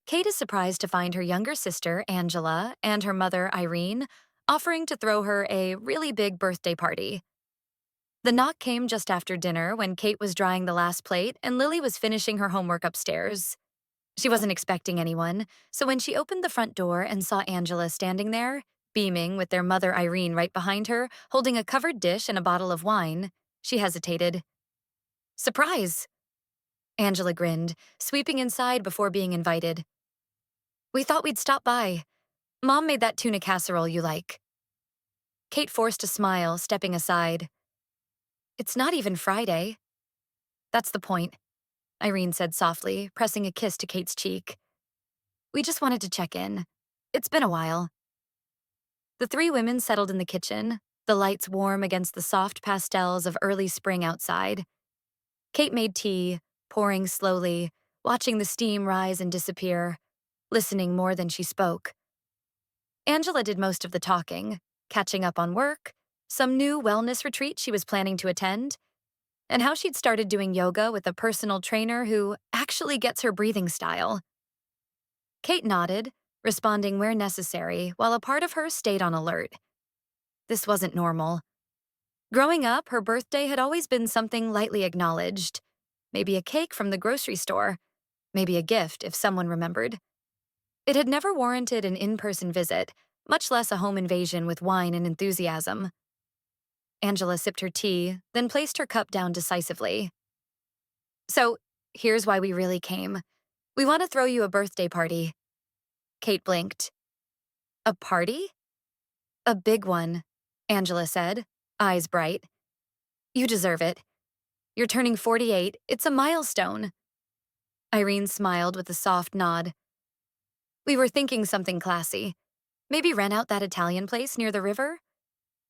Kate is surprised to find her younger sister, Angela, and her mother, Irene, offering to throw her a really big birthday party. The knock came just after dinner when Kate was drying the last plate and Lily was finishing her homework upstairs. She wasn't expecting anyone, so when she opened the front door and saw Angela standing there, beaming with their mother Irene right behind her, holding a covered dish and a bottle of wine, she hesitated. Surprise! Angela grinned, sweeping inside before being invited. We thought we'd stop by. Mom made that tuna casserole you like. Kate forced a smile, stepping aside. It's not even Friday. That's the point, Irene said softly, pressing a kiss to Kate's cheek. We just wanted to check in. It's been a while. The three women settled in the kitchen, the lights warm against the soft pastels of early spring outside. Kate made tea, pouring slowly, watching the steam rise and disappear, listening more than she spoke. Angela did most of the talking, catching up on work, some new wellness retreat she was planning to attend, and how she'd started doing yoga with a personal trainer who actually gets her breathing style. Kate nodded, responding where necessary, while a part of her stayed on alert. This wasn't normal. Growing up, her birthday had always been something lightly acknowledged. Maybe a cake from the grocery store, maybe a gift if someone remembered. It had never warranted an in-person visit, much less a home invasion with wine and enthusiasm. Angela sipped her tea, then placed her cup down decisively. So, here's why we really came. We want to throw you a birthday party. Kate blinked. A party? A big one, Angela said, eyes bright. You deserve it. You're turning 48. It's a milestone. Irene smiled with a soft nod. We were thinking something classy. Maybe rent out that Italian place near the river?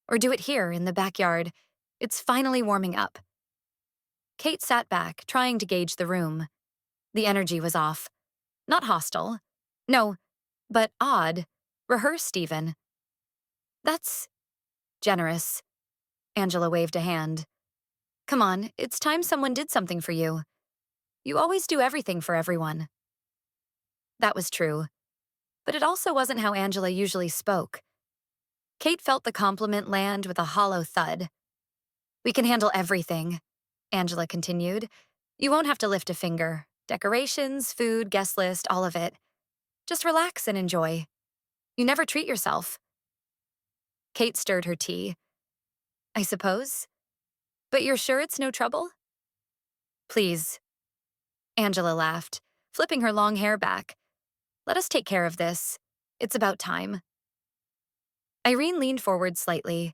Or do it here in the backyard. It's finally warming up. Kate sat back, trying to gauge the room. The energy was off. Not hostile. No, but odd. Rehearsed even. That's generous. Angela waved a hand. Come on, it's time someone did something for you. You always do everything for everyone. That was true. But it also wasn't how Angela usually spoke. Kate felt the compliment land with a hollow thud. We can handle everything, Angela continued. You won't have to lift a finger. Decorations, food, guest list, all of it. Just relax and enjoy. You never treat yourself. Kate stirred her tea. I suppose. But you're sure it's no trouble? Please. Angela laughed, flipping her long hair back. Let us take care of this. It's about time. Irene leaned forward slightly.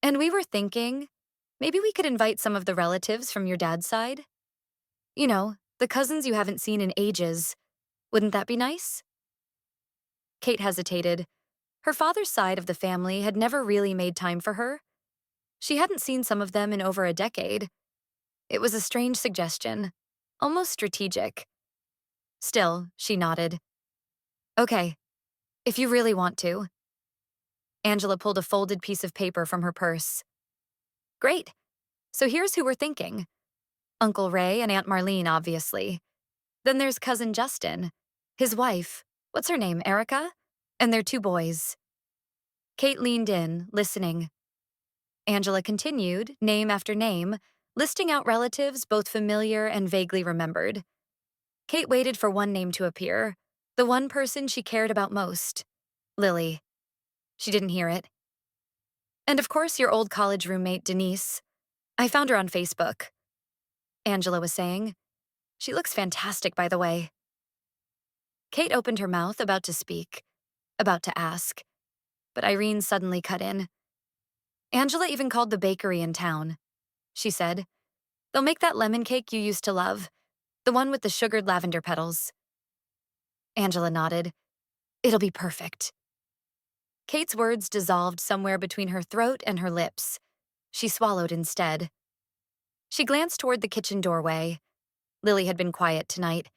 And we were thinking, maybe we could invite some of the relatives from your dad's side? You know, the cousins you haven't seen in ages. Wouldn't that be nice? Kate hesitated. Her father's side of the family had never really made time for her. She hadn't seen some of them in over a decade. It was a strange suggestion, almost strategic. Still, she nodded. Okay, if you really want to. Angela pulled a folded piece of paper from her purse. Great. So here's who we're thinking. Uncle Ray and Aunt Marlene, obviously. Then there's cousin Justin, his wife, what's her name, Erica? And their two boys. Kate leaned in, listening. Angela continued, name after name, listing out relatives both familiar and vaguely remembered. Kate waited for one name to appear, the one person she cared about most. Lily. She didn't hear it. And of course your old college roommate, Denise. I found her on Facebook. Angela was saying. She looks fantastic, by the way. Kate opened her mouth, about to speak, about to ask. But Irene suddenly cut in. Angela even called the bakery in town, she said. They'll make that lemon cake you used to love, the one with the sugared lavender petals. Angela nodded. It'll be perfect. Kate's words dissolved somewhere between her throat and her lips. She swallowed instead. She glanced toward the kitchen doorway. Lily had been quiet tonight,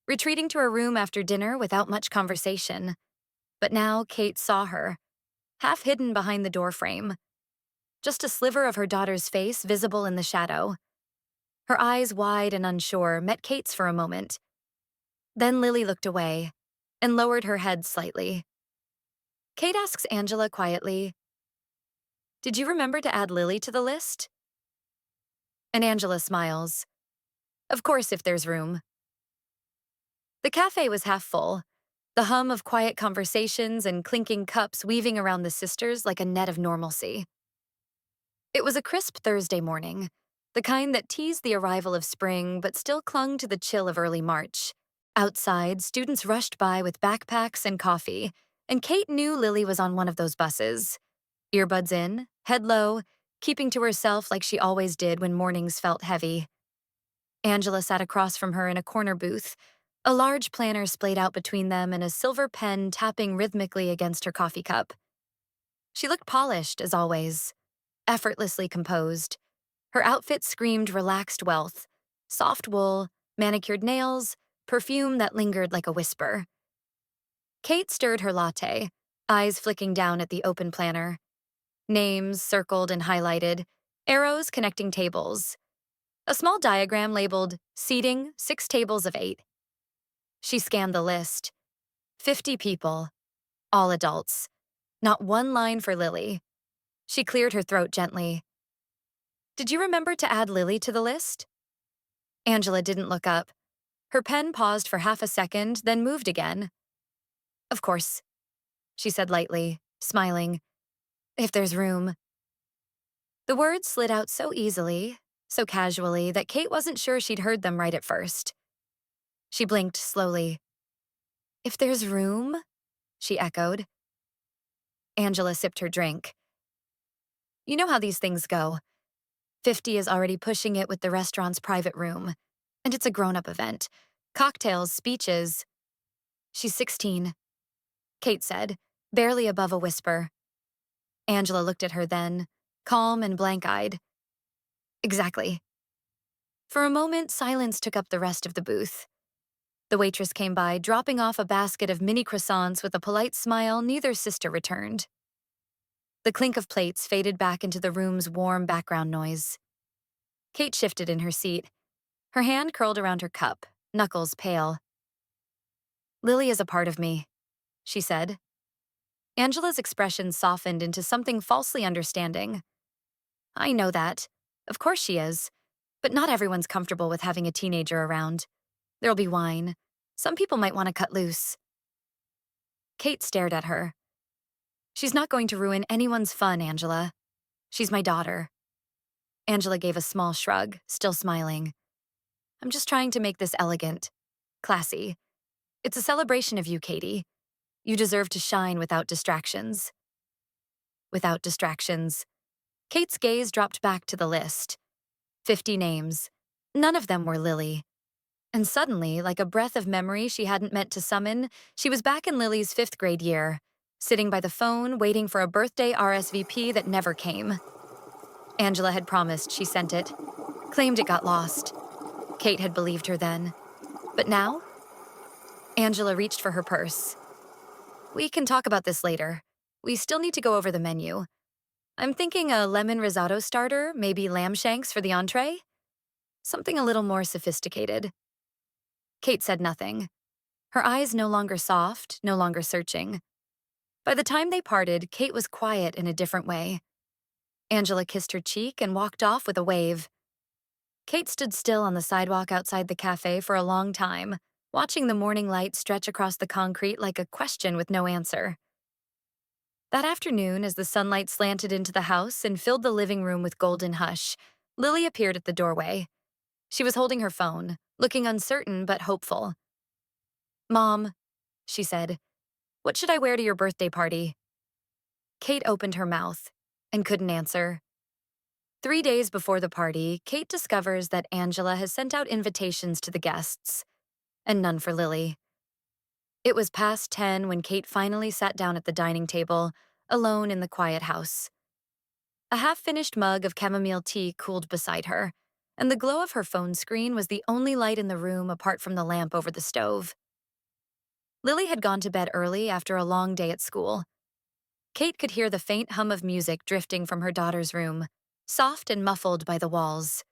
retreating to her room after dinner without much conversation. But now Kate saw her, half hidden behind the doorframe. Just a sliver of her daughter's face visible in the shadow. Her eyes, wide and unsure, met Kate's for a moment. Then Lily looked away and lowered her head slightly. Kate asks Angela quietly, "Did you remember to add Lily to the list?" And Angela smiles. "Of course, if there's room." The cafe was half full, the hum of quiet conversations and clinking cups weaving around the sisters like a net of normalcy. It was a crisp Thursday morning, the kind that teased the arrival of spring but still clung to the chill of early March. Outside, students rushed by with backpacks and coffee, and Kate knew Lily was on one of those buses. Earbuds in, head low, keeping to herself like she always did when mornings felt heavy. Angela sat across from her in a corner booth, a large planner splayed out between them and a silver pen tapping rhythmically against her coffee cup. She looked polished, as always, effortlessly composed. Her outfit screamed relaxed wealth, soft wool, manicured nails, perfume that lingered like a whisper. Kate stirred her latte, eyes flicking down at the open planner. Names circled and highlighted, arrows connecting tables. A small diagram labeled "Seating, 6 tables of 8." She scanned the list. 50 people, all adults. Not one line for Lily. She cleared her throat gently. "Did you remember to add Lily to the list?" Angela didn't look up. Her pen paused for half a second, then moved again. "Of course," she said lightly, smiling. "If there's room." The words slid out so easily, so casually, that Kate wasn't sure she'd heard them right at first. She blinked slowly. "If there's room?" she echoed. Angela sipped her drink. "You know how these things go. 50 is already pushing it with the restaurant's private room. And it's a grown-up event. Cocktails, speeches." "She's 16, Kate said, barely above a whisper. Angela looked at her then, calm and blank-eyed. "Exactly." For a moment, silence took up the rest of the booth. The waitress came by, dropping off a basket of mini croissants with a polite smile neither sister returned. The clink of plates faded back into the room's warm background noise. Kate shifted in her seat, her hand curled around her cup, knuckles pale. "Lily is a part of me," she said. Angela's expression softened into something falsely understanding. "I know that. Of course she is. But not everyone's comfortable with having a teenager around. There'll be wine. Some people might want to cut loose." Kate stared at her. "She's not going to ruin anyone's fun, Angela. She's my daughter." Angela gave a small shrug, still smiling. "I'm just trying to make this elegant, classy. It's a celebration of you, Katie. You deserve to shine without distractions." Without distractions. Kate's gaze dropped back to the list. 50 names. None of them were Lily. And suddenly, like a breath of memory she hadn't meant to summon, she was back in Lily's 5th grade year, sitting by the phone, waiting for a birthday RSVP that never came. Angela had promised she sent it, claimed it got lost. Kate had believed her then. But now? Angela reached for her purse. "We can talk about this later. We still need to go over the menu. I'm thinking a lemon risotto starter, maybe lamb shanks for the entree? Something a little more sophisticated." Kate said nothing. Her eyes no longer soft, no longer searching. By the time they parted, Kate was quiet in a different way. Angela kissed her cheek and walked off with a wave. Kate stood still on the sidewalk outside the cafe for a long time, watching the morning light stretch across the concrete like a question with no answer. That afternoon, as the sunlight slanted into the house and filled the living room with golden hush, Lily appeared at the doorway. She was holding her phone, looking uncertain but hopeful. "Mom," she said, "what should I wear to your birthday party?" Kate opened her mouth and couldn't answer. 3 days before the party, Kate discovers that Angela has sent out invitations to the guests, and none for Lily. It was past 10 when Kate finally sat down at the dining table, alone in the quiet house. A half-finished mug of chamomile tea cooled beside her, and the glow of her phone screen was the only light in the room apart from the lamp over the stove. Lily had gone to bed early after a long day at school. Kate could hear the faint hum of music drifting from her daughter's room, soft and muffled by the walls.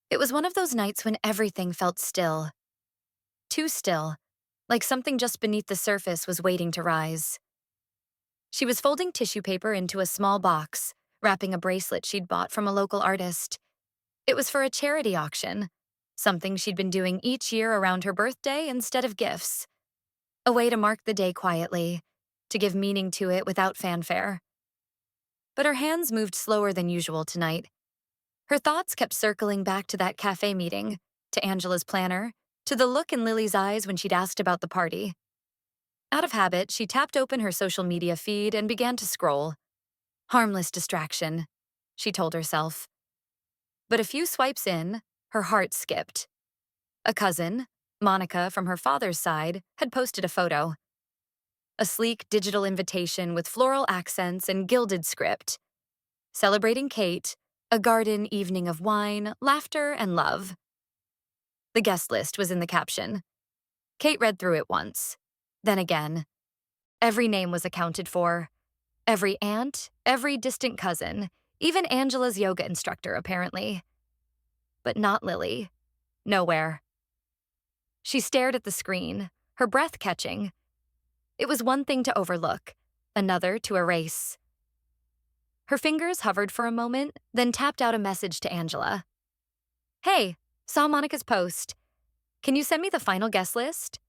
It was one of those nights when everything felt still. too still, like something just beneath the surface was waiting to rise. She was folding tissue paper into a small box, wrapping a bracelet she'd bought from a local artist. It was for a charity auction, something she'd been doing each year around her birthday instead of gifts. A way to mark the day quietly, to give meaning to it without fanfare. But her hands moved slower than usual tonight. Her thoughts kept circling back to that cafe meeting, to Angela's planner, to the look in Lily's eyes when she'd asked about the party. Out of habit, she tapped open her social media feed and began to scroll. Harmless distraction, she told herself. But a few swipes in, her heart skipped. A cousin, Monica from her father's side, had posted a photo. A sleek digital invitation with floral accents and gilded script. Celebrating Kate, a garden evening of wine, laughter, and love. The guest list was in the caption. Kate read through it once, then again. Every name was accounted for. Every aunt, every distant cousin, even Angela's yoga instructor, apparently. But not Lily. Nowhere. She stared at the screen, her breath catching. It was one thing to overlook, another to erase. Her fingers hovered for a moment, then tapped out a message to Angela. Hey, saw Monica's post. Can you send me the final guest list?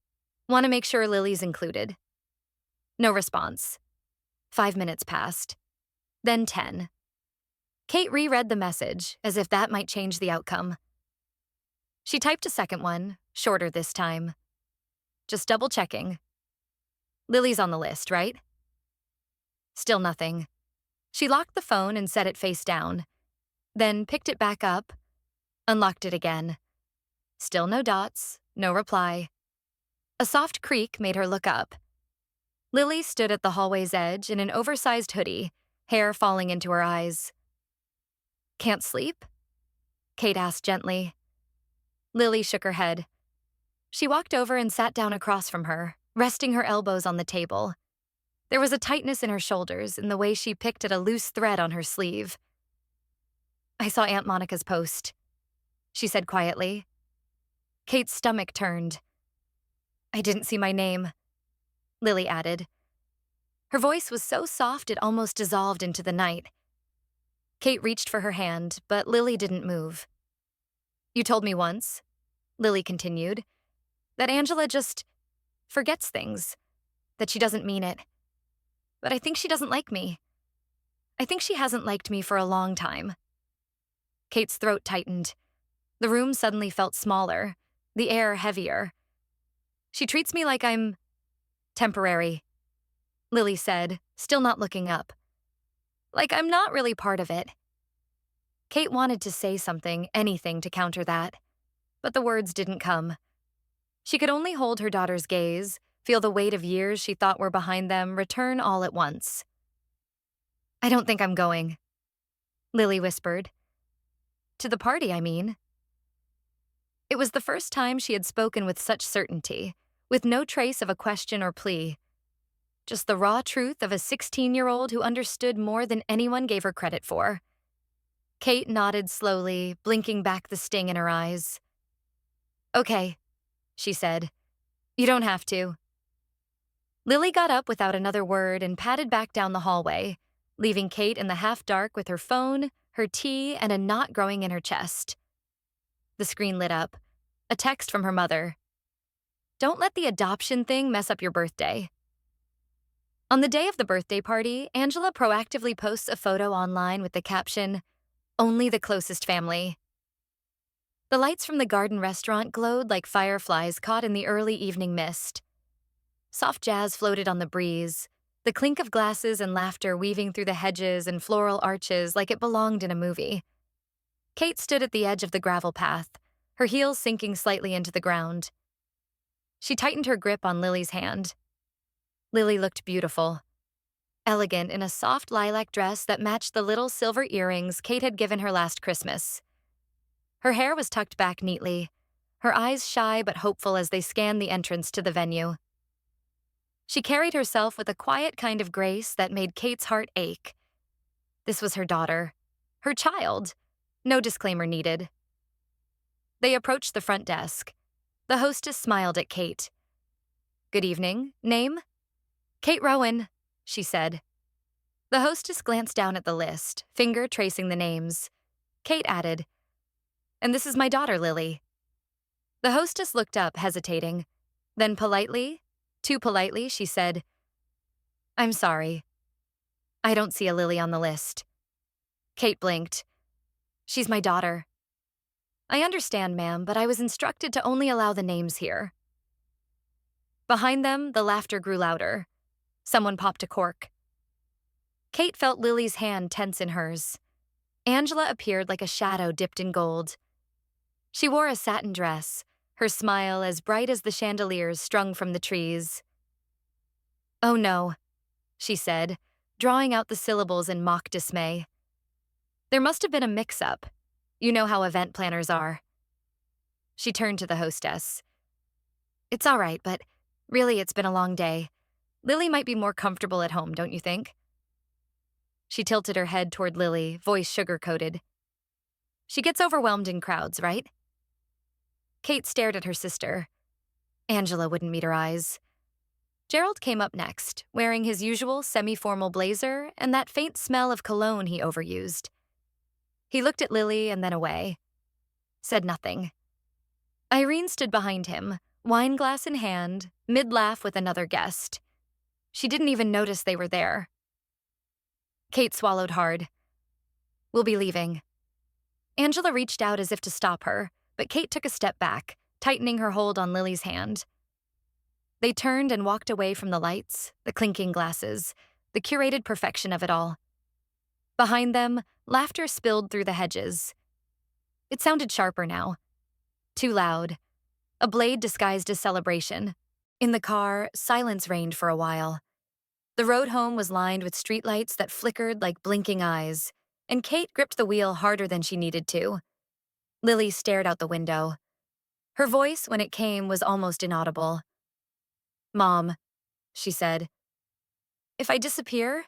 Want to make sure Lily's included. No response. 5 minutes passed. Then 10. Kate reread the message, as if that might change the outcome. She typed a second one, shorter this time. Just double-checking. Lily's on the list, right? Still nothing. She locked the phone and set it face down, then picked it back up, unlocked it again. Still no dots, no reply. A soft creak made her look up. Lily stood at the hallway's edge in an oversized hoodie, hair falling into her eyes. Can't sleep? Kate asked gently. Lily shook her head. She walked over and sat down across from her, resting her elbows on the table. There was a tightness in her shoulders in the way she picked at a loose thread on her sleeve. I saw Aunt Monica's post, she said quietly. Kate's stomach turned. I didn't see my name, Lily added. Her voice was so soft it almost dissolved into the night. Kate reached for her hand, but Lily didn't move. You told me once, Lily continued, that Angela just forgets things, that she doesn't mean it. But I think she doesn't like me. I think she hasn't liked me for a long time. Kate's throat tightened. The room suddenly felt smaller, the air heavier. She treats me like I'm temporary, Lily said, still not looking up. Like I'm not really part of it. Kate wanted to say something, anything to counter that, but the words didn't come. She could only hold her daughter's gaze, feel the weight of years she thought were behind them return all at once. I don't think I'm going, Lily whispered. To the party, I mean. It was the first time she had spoken with such certainty, with no trace of a question or plea. Just the raw truth of a 16-year-old who understood more than anyone gave her credit for. Kate nodded slowly, blinking back the sting in her eyes. Okay, she said. You don't have to. Lily got up without another word and padded back down the hallway, leaving Kate in the half-dark with her phone, her tea, and a knot growing in her chest. The screen lit up. A text from her mother. Don't let the adoption thing mess up your birthday. On the day of the birthday party, Angela proactively posts a photo online with the caption, Only the closest family. The lights from the garden restaurant glowed like fireflies caught in the early evening mist. Soft jazz floated on the breeze, the clink of glasses and laughter weaving through the hedges and floral arches like it belonged in a movie. Kate stood at the edge of the gravel path, her heels sinking slightly into the ground. She tightened her grip on Lily's hand. Lily looked beautiful, elegant in a soft lilac dress that matched the little silver earrings Kate had given her last Christmas. Her hair was tucked back neatly, her eyes shy but hopeful as they scanned the entrance to the venue. She carried herself with a quiet kind of grace that made Kate's heart ache. This was her daughter, her child. No disclaimer needed. They approached the front desk. The hostess smiled at Kate. "Good evening. Name?" "Kate Rowan," she said. The hostess glanced down at the list, finger tracing the names. Kate added, "And this is my daughter, Lily." The hostess looked up, hesitating. Then politely, too politely, she said, "I'm sorry. I don't see a Lily on the list." Kate blinked. "She's my daughter." "I understand, ma'am, but I was instructed to only allow the names here." Behind them, the laughter grew louder. Someone popped a cork. Kate felt Lily's hand tense in hers. Angela appeared like a shadow dipped in gold. She wore a satin dress, her smile as bright as the chandeliers strung from the trees. "Oh no," she said, drawing out the syllables in mock dismay. "There must have been a mix-up. You know how event planners are." She turned to the hostess. "It's all right, but really it's been a long day. Lily might be more comfortable at home, don't you think?" She tilted her head toward Lily, voice sugar-coated. "She gets overwhelmed in crowds, right?" Kate stared at her sister. Angela wouldn't meet her eyes. Gerald came up next, wearing his usual semi-formal blazer and that faint smell of cologne he overused. He looked at Lily and then away. Said nothing. Irene stood behind him, wine glass in hand, mid-laugh with another guest. She didn't even notice they were there. Kate swallowed hard. "We'll be leaving." Angela reached out as if to stop her, but Kate took a step back, tightening her hold on Lily's hand. They turned and walked away from the lights, the clinking glasses, the curated perfection of it all. Behind them, laughter spilled through the hedges. It sounded sharper now. Too loud. A blade disguised as celebration. In the car, silence reigned for a while. The road home was lined with streetlights that flickered like blinking eyes, and Kate gripped the wheel harder than she needed to. Lily stared out the window. Her voice, when it came, was almost inaudible. "Mom," she said, "if I disappear,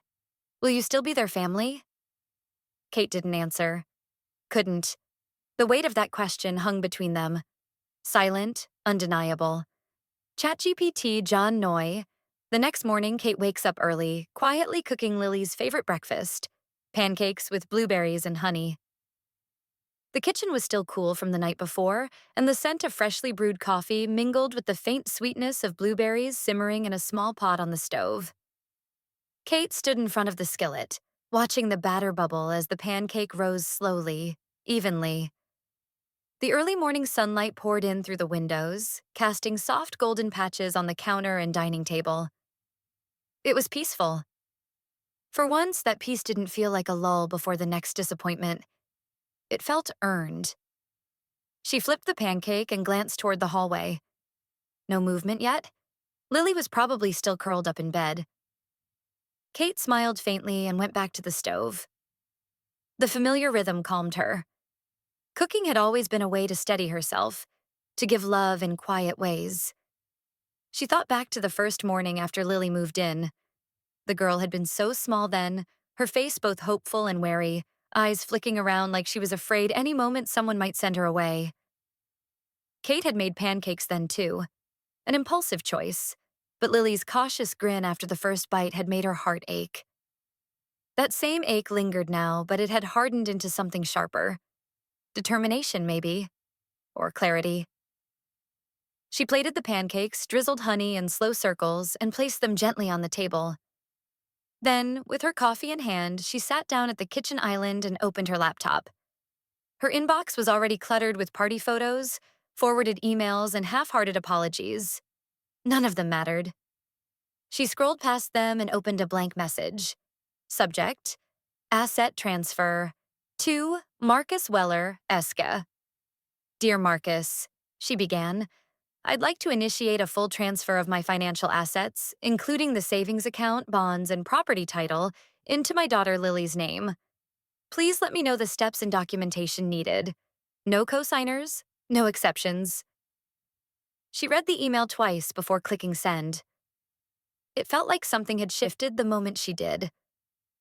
will you still be their family?" Kate didn't answer. Couldn't. The weight of that question hung between them. Silent, undeniable. ChatGPT John Noy. The next morning, Kate wakes up early, quietly cooking Lily's favorite breakfast, pancakes with blueberries and honey. The kitchen was still cool from the night before, and the scent of freshly brewed coffee mingled with the faint sweetness of blueberries simmering in a small pot on the stove. Kate stood in front of the skillet, watching the batter bubble as the pancake rose slowly, evenly. The early morning sunlight poured in through the windows, casting soft golden patches on the counter and dining table. It was peaceful. For once, that peace didn't feel like a lull before the next disappointment. It felt earned. She flipped the pancake and glanced toward the hallway. No movement yet? Lily was probably still curled up in bed. Kate smiled faintly and went back to the stove. The familiar rhythm calmed her. Cooking had always been a way to steady herself, to give love in quiet ways. She thought back to the first morning after Lily moved in. The girl had been so small then, her face both hopeful and wary, eyes flicking around like she was afraid any moment someone might send her away. Kate had made pancakes then too, an impulsive choice, but Lily's cautious grin after the first bite had made her heart ache. That same ache lingered now, but it had hardened into something sharper. Determination, maybe, or clarity. She plated the pancakes, drizzled honey in slow circles, and placed them gently on the table. Then, with her coffee in hand, she sat down at the kitchen island and opened her laptop. Her inbox was already cluttered with party photos, forwarded emails, and half-hearted apologies. None of them mattered. She scrolled past them and opened a blank message. Subject: Asset transfer to Marcus Weller, Esca. "Dear Marcus," she began, "I'd like to initiate a full transfer of my financial assets, including the savings account, bonds, and property title, into my daughter Lily's name. Please let me know the steps and documentation needed. No co-signers, no exceptions." She read the email twice before clicking send. It felt like something had shifted the moment she did.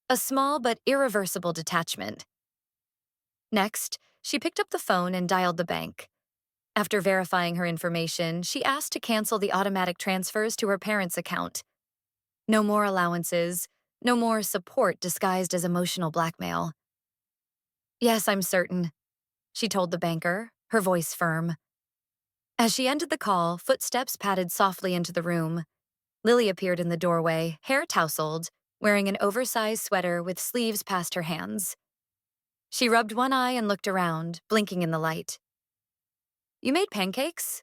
A small but irreversible detachment. Next, she picked up the phone and dialed the bank. After verifying her information, she asked to cancel the automatic transfers to her parents' account. No more allowances, no more support disguised as emotional blackmail. "Yes, I'm certain," she told the banker, her voice firm. As she ended the call, footsteps padded softly into the room. Lily appeared in the doorway, hair tousled, wearing an oversized sweater with sleeves past her hands. She rubbed one eye and looked around, blinking in the light. "You made pancakes?"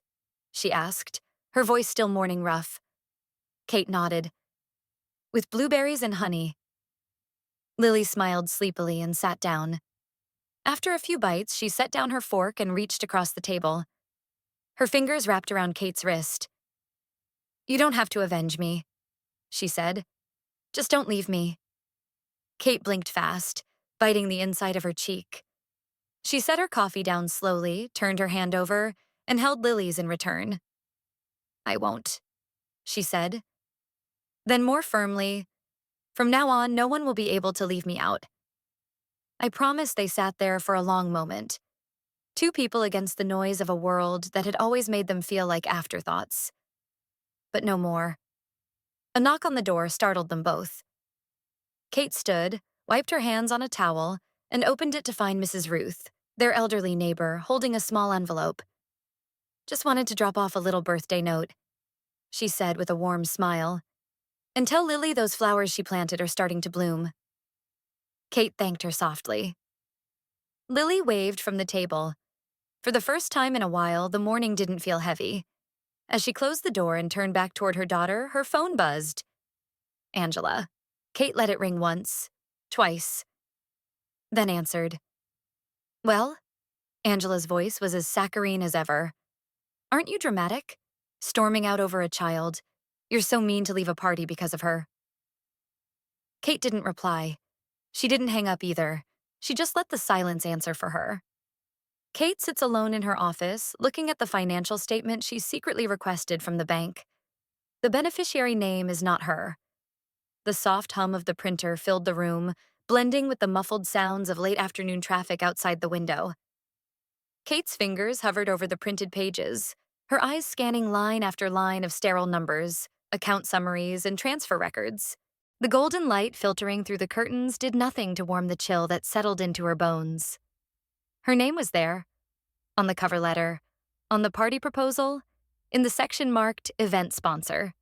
she asked, her voice still morning rough. Kate nodded. "With blueberries and honey." Lily smiled sleepily and sat down. After a few bites, she set down her fork and reached across the table. Her fingers wrapped around Kate's wrist. "You don't have to avenge me," she said. "Just don't leave me." Kate blinked fast, biting the inside of her cheek. She set her coffee down slowly, turned her hand over, and held Lily's in return. "I won't," she said. Then more firmly, "From now on, no one will be able to leave me out." I promise. They sat there for a long moment. Two people against the noise of a world that had always made them feel like afterthoughts. But no more. A knock on the door startled them both. Kate stood, wiped her hands on a towel, and opened it to find Mrs. Ruth, their elderly neighbor, holding a small envelope. "Just wanted to drop off a little birthday note," she said with a warm smile. "And tell Lily those flowers she planted are starting to bloom." Kate thanked her softly. Lily waved from the table. For the first time in a while, the morning didn't feel heavy. As she closed the door and turned back toward her daughter, her phone buzzed. Angela. Kate let it ring once, twice, then answered. "Well?" Angela's voice was as saccharine as ever. "Aren't you dramatic? Storming out over a child. You're so mean to leave a party because of her." Kate didn't reply. She didn't hang up either. She just let the silence answer for her. Kate sits alone in her office, looking at the financial statement she secretly requested from the bank. The beneficiary name is not her. The soft hum of the printer filled the room, blending with the muffled sounds of late afternoon traffic outside the window. Kate's fingers hovered over the printed pages, her eyes scanning line after line of sterile numbers, account summaries, and transfer records. The golden light filtering through the curtains did nothing to warm the chill that settled into her bones. Her name was there, on the cover letter, on the party proposal, in the section marked Event Sponsor.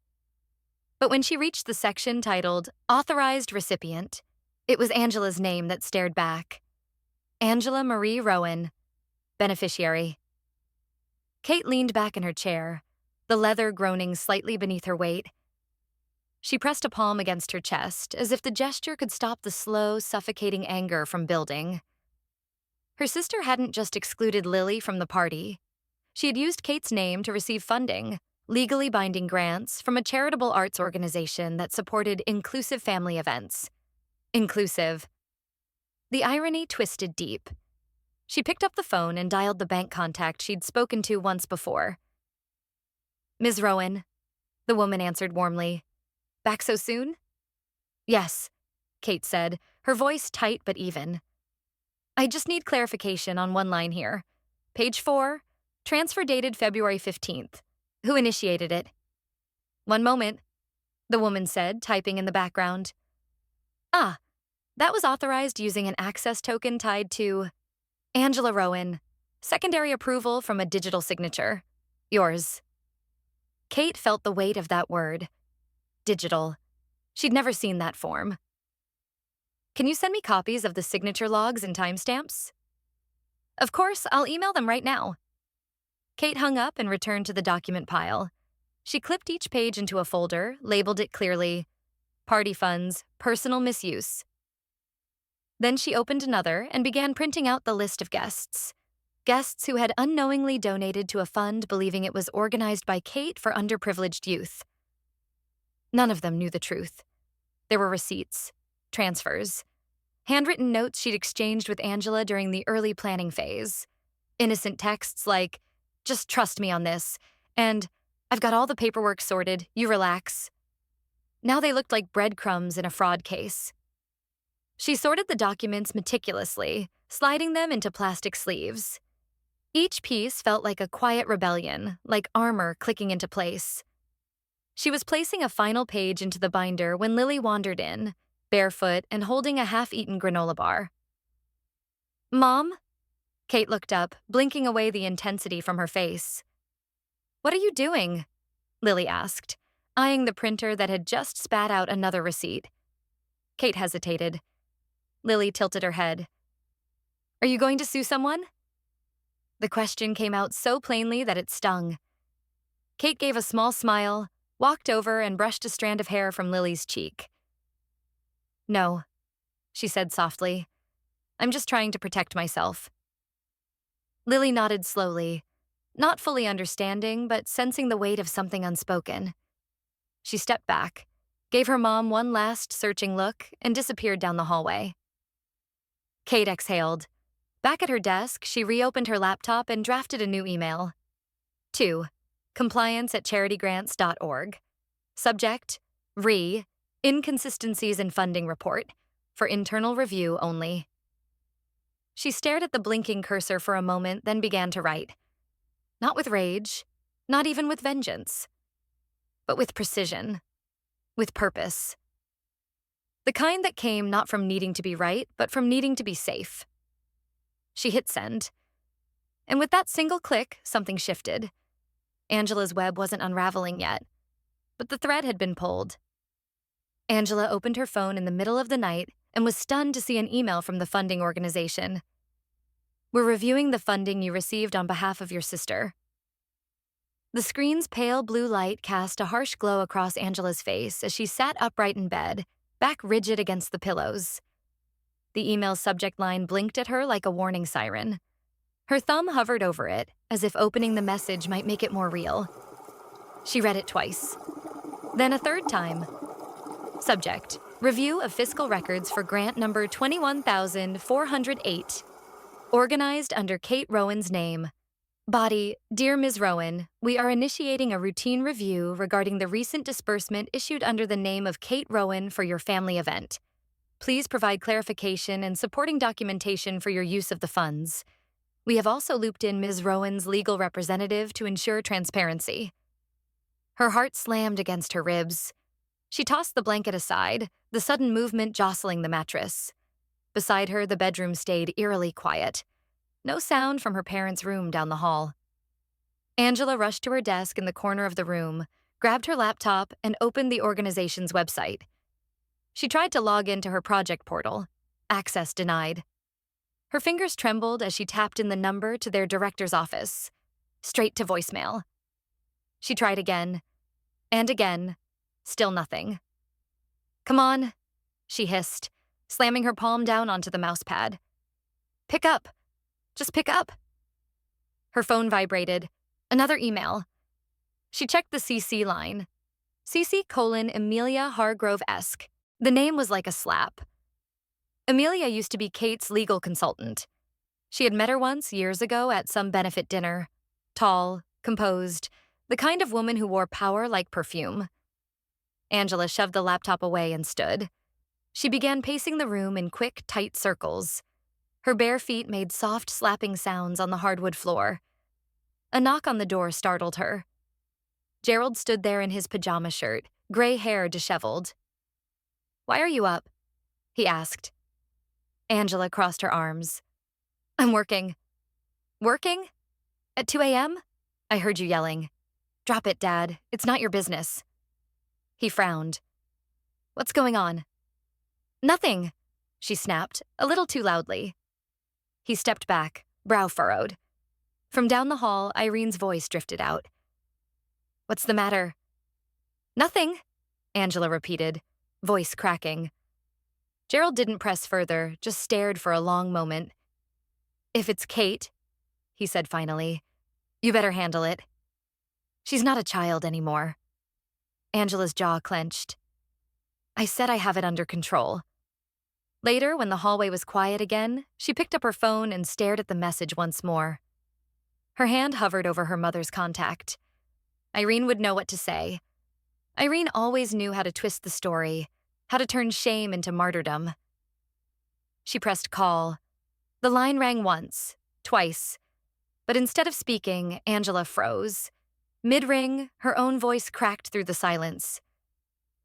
But when she reached the section titled Authorized Recipient, it was Angela's name that stared back. Angela Marie Rowan, beneficiary. Kate leaned back in her chair, the leather groaning slightly beneath her weight. She pressed a palm against her chest, as if the gesture could stop the slow, suffocating anger from building. Her sister hadn't just excluded Lily from the party. She had used Kate's name to receive funding, legally binding grants, from a charitable arts organization that supported inclusive family events. Inclusive. The irony twisted deep. She picked up the phone and dialed the bank contact she'd spoken to once before. "Ms. Rowan," the woman answered warmly. "Back so soon?" "Yes," Kate said, her voice tight but even. "I just need clarification on one line here. Page 4, transfer dated February 15th. Who initiated it?" "One moment," the woman said, typing in the background. "Ah, that was authorized using an access token tied to Angela Rowan. Secondary approval from a digital signature. Yours." Kate felt the weight of that word. Digital. She'd never seen that form. "Can you send me copies of the signature logs and timestamps?" "Of course, I'll email them right now." Kate hung up and returned to the document pile. She clipped each page into a folder, labeled it clearly, Party Funds, Personal Misuse. Then she opened another and began printing out the list of guests. Guests who had unknowingly donated to a fund believing it was organized by Kate for underprivileged youth. None of them knew the truth. There were receipts, transfers, handwritten notes she'd exchanged with Angela during the early planning phase. Innocent texts like, "Just trust me on this," and "I've got all the paperwork sorted, you relax." Now they looked like breadcrumbs in a fraud case. She sorted the documents meticulously, sliding them into plastic sleeves. Each piece felt like a quiet rebellion, like armor clicking into place. She was placing a final page into the binder when Lily wandered in, barefoot and holding a half-eaten granola bar. "Mom?" Kate looked up, blinking away the intensity from her face. "What are you doing?" Lily asked, eyeing the printer that had just spat out another receipt. Kate hesitated. Lily tilted her head. "Are you going to sue someone?" The question came out so plainly that it stung. Kate gave a small smile, walked over and brushed a strand of hair from Lily's cheek. "No," she said softly. "I'm just trying to protect myself." Lily nodded slowly, not fully understanding, but sensing the weight of something unspoken. She stepped back, gave her mom one last searching look, and disappeared down the hallway. Kate exhaled. Back at her desk, she reopened her laptop and drafted a new email. 2. compliance@charitygrants.org. Subject, inconsistencies in funding report, for internal review only. She stared at the blinking cursor for a moment, then began to write. Not with rage, not even with vengeance, but with precision, with purpose. The kind that came not from needing to be right, but from needing to be safe. She hit send. And with that single click, something shifted. Angela's web wasn't unraveling yet, but the thread had been pulled. Angela opened her phone in the middle of the night and was stunned to see an email from the funding organization. "We're reviewing the funding you received on behalf of your sister." The screen's pale blue light cast a harsh glow across Angela's face as she sat upright in bed, back rigid against the pillows. The email's subject line blinked at her like a warning siren. Her thumb hovered over it, as if opening the message might make it more real. She read it twice, then a third time. Subject, review of fiscal records for grant number 21,408. Organized under Kate Rowan's name. Body, Dear Ms. Rowan, we are initiating a routine review regarding the recent disbursement issued under the name of Kate Rowan for your family event. Please provide clarification and supporting documentation for your use of the funds. We have also looped in Ms. Rowan's legal representative to ensure transparency. Her heart slammed against her ribs. She tossed the blanket aside, the sudden movement jostling the mattress. Beside her, the bedroom stayed eerily quiet. No sound from her parents' room down the hall. Angela rushed to her desk in the corner of the room, grabbed her laptop, and opened the organization's website. She tried to log into her project portal. Access denied. Her fingers trembled as she tapped in the number to their director's office. Straight to voicemail. She tried again, and again. Still nothing. "Come on," she hissed, slamming her palm down onto the mousepad. "Pick up. Just pick up." Her phone vibrated. Another email. She checked the CC line. CC:"Amelia Hargrove-esque. The name was like a slap. Amelia used to be Kate's legal consultant. She had met her once, years ago, at some benefit dinner. Tall, composed, the kind of woman who wore power like perfume. Angela shoved the laptop away and stood. She began pacing the room in quick, tight circles. Her bare feet made soft, slapping sounds on the hardwood floor. A knock on the door startled her. Gerald stood there in his pajama shirt, gray hair disheveled. "Why are you up?" he asked. Angela crossed her arms. "I'm working." "Working? At 2 a.m.? I heard you yelling." "Drop it, Dad. It's not your business." He frowned. "What's going on?" "Nothing," she snapped, a little too loudly. He stepped back, brow furrowed. From down the hall, Irene's voice drifted out. "What's the matter?" "Nothing," Angela repeated, voice cracking. Gerald didn't press further, just stared for a long moment. "If it's Kate," he said finally, "you better handle it. She's not a child anymore." Angela's jaw clenched. "I said I have it under control." Later, when the hallway was quiet again, she picked up her phone and stared at the message once more. Her hand hovered over her mother's contact. Irene would know what to say. Irene always knew how to twist the story, how to turn shame into martyrdom. She pressed call. The line rang once, twice. But instead of speaking, Angela froze. Mid-ring, her own voice cracked through the silence.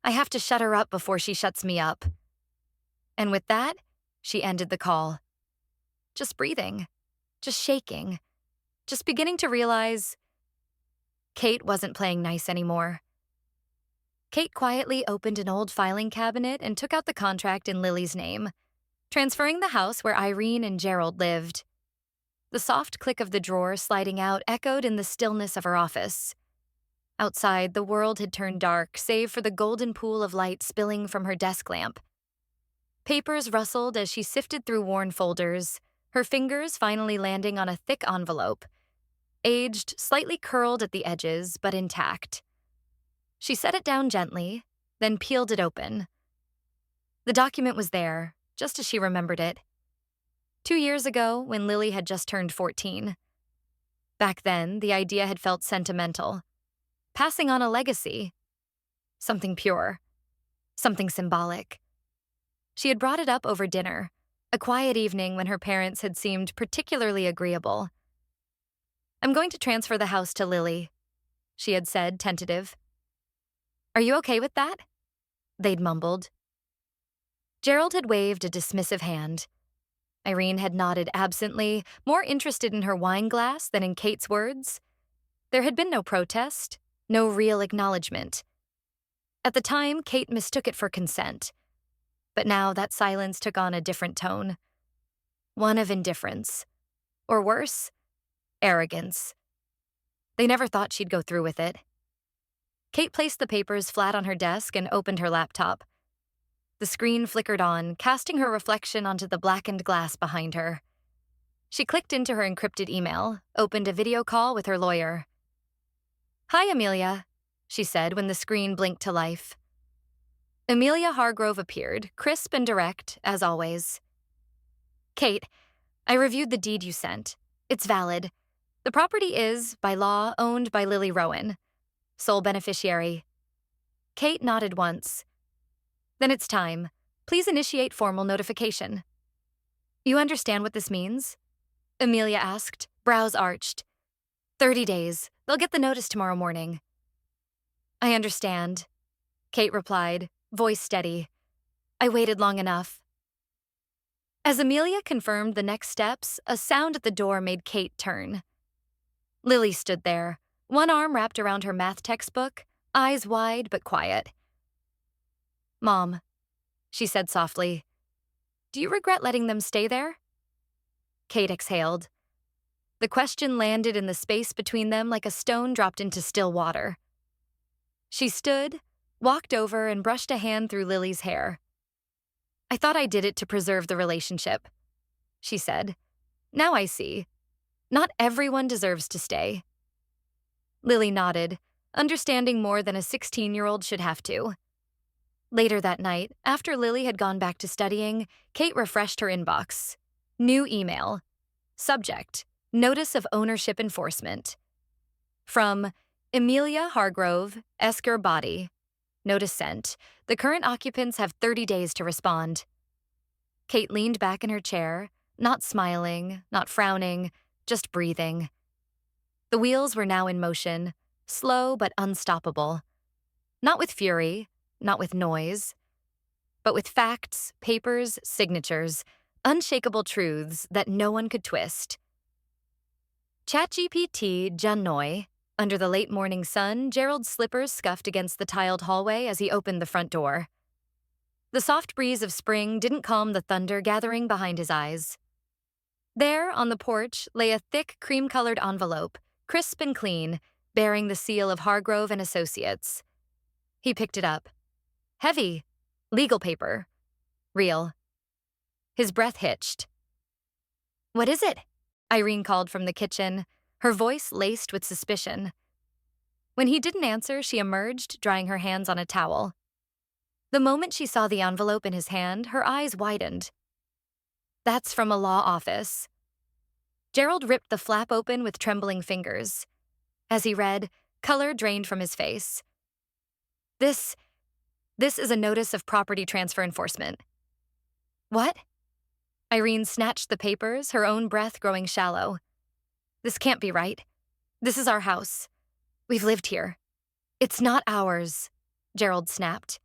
I have to shut her up before she shuts me up. And with that, she ended the call. Just breathing, just shaking, just beginning to realize Kate wasn't playing nice anymore. Kate quietly opened an old filing cabinet and took out the contract in Lily's name, transferring the house where Irene and Gerald lived. The soft click of the drawer sliding out echoed in the stillness of her office. Outside, the world had turned dark, save for the golden pool of light spilling from her desk lamp. Papers rustled as she sifted through worn folders, her fingers finally landing on a thick envelope, aged, slightly curled at the edges, but intact. She set it down gently, then peeled it open. The document was there, just as she remembered it. 2 years ago, when Lily had just turned 14. Back then, the idea had felt sentimental. Passing on a legacy. Something pure. Something symbolic. She had brought it up over dinner, a quiet evening when her parents had seemed particularly agreeable. I'm going to transfer the house to Lily, she had said, tentative. Are you okay with that? They'd mumbled. Gerald had waved a dismissive hand. Irene had nodded absently, more interested in her wine glass than in Kate's words. There had been no protest, no real acknowledgement. At the time, Kate mistook it for consent. But now that silence took on a different tone. One of indifference. Or worse, arrogance. They never thought she'd go through with it. Kate placed the papers flat on her desk and opened her laptop. The screen flickered on, casting her reflection onto the blackened glass behind her. She clicked into her encrypted email, opened a video call with her lawyer. Hi, Amelia, she said when the screen blinked to life. Amelia Hargrove appeared, crisp and direct, as always. Kate, I reviewed the deed you sent. It's valid. The property is, by law, owned by Lily Rowan, sole beneficiary. Kate nodded once. Then it's time. Please initiate formal notification. You understand what this means? Amelia asked, brows arched. 30 days. They'll get the notice tomorrow morning. I understand, Kate replied, voice steady. I waited long enough. As Amelia confirmed the next steps, a sound at the door made Kate turn. Lily stood there, one arm wrapped around her math textbook, eyes wide but quiet. Mom, she said softly, do you regret letting them stay there? Kate exhaled. The question landed in the space between them like a stone dropped into still water. She stood, walked over, and brushed a hand through Lily's hair. I thought I did it to preserve the relationship, she said. Now I see. Not everyone deserves to stay. Lily nodded, understanding more than a 16-year-old should have to. Later that night, after Lily had gone back to studying, Kate refreshed her inbox. New email. Subject, Notice of Ownership Enforcement. From Amelia Hargrove, Esker Body. Notice sent. The current occupants have 30 days to respond. Kate leaned back in her chair, not smiling, not frowning, just breathing. The wheels were now in motion, slow but unstoppable. Not with fury, not with noise, but with facts, papers, signatures, unshakable truths that no one could twist. ChatGPT Junnoy. Under the late morning sun, Gerald's slippers scuffed against the tiled hallway as he opened the front door. The soft breeze of spring didn't calm the thunder gathering behind his eyes. There, on the porch, lay a thick, cream-colored envelope, crisp and clean, bearing the seal of Hargrove and Associates. He picked it up. Heavy. Legal paper. Real. His breath hitched. What is it? Irene called from the kitchen, her voice laced with suspicion. When he didn't answer, she emerged, drying her hands on a towel. The moment she saw the envelope in his hand, her eyes widened. That's from a law office. Gerald ripped the flap open with trembling fingers. As he read, color drained from his face. This is a notice of property transfer enforcement. What? Irene snatched the papers, her own breath growing shallow. This can't be right. This is our house. We've lived here. It's not ours, Gerald snapped.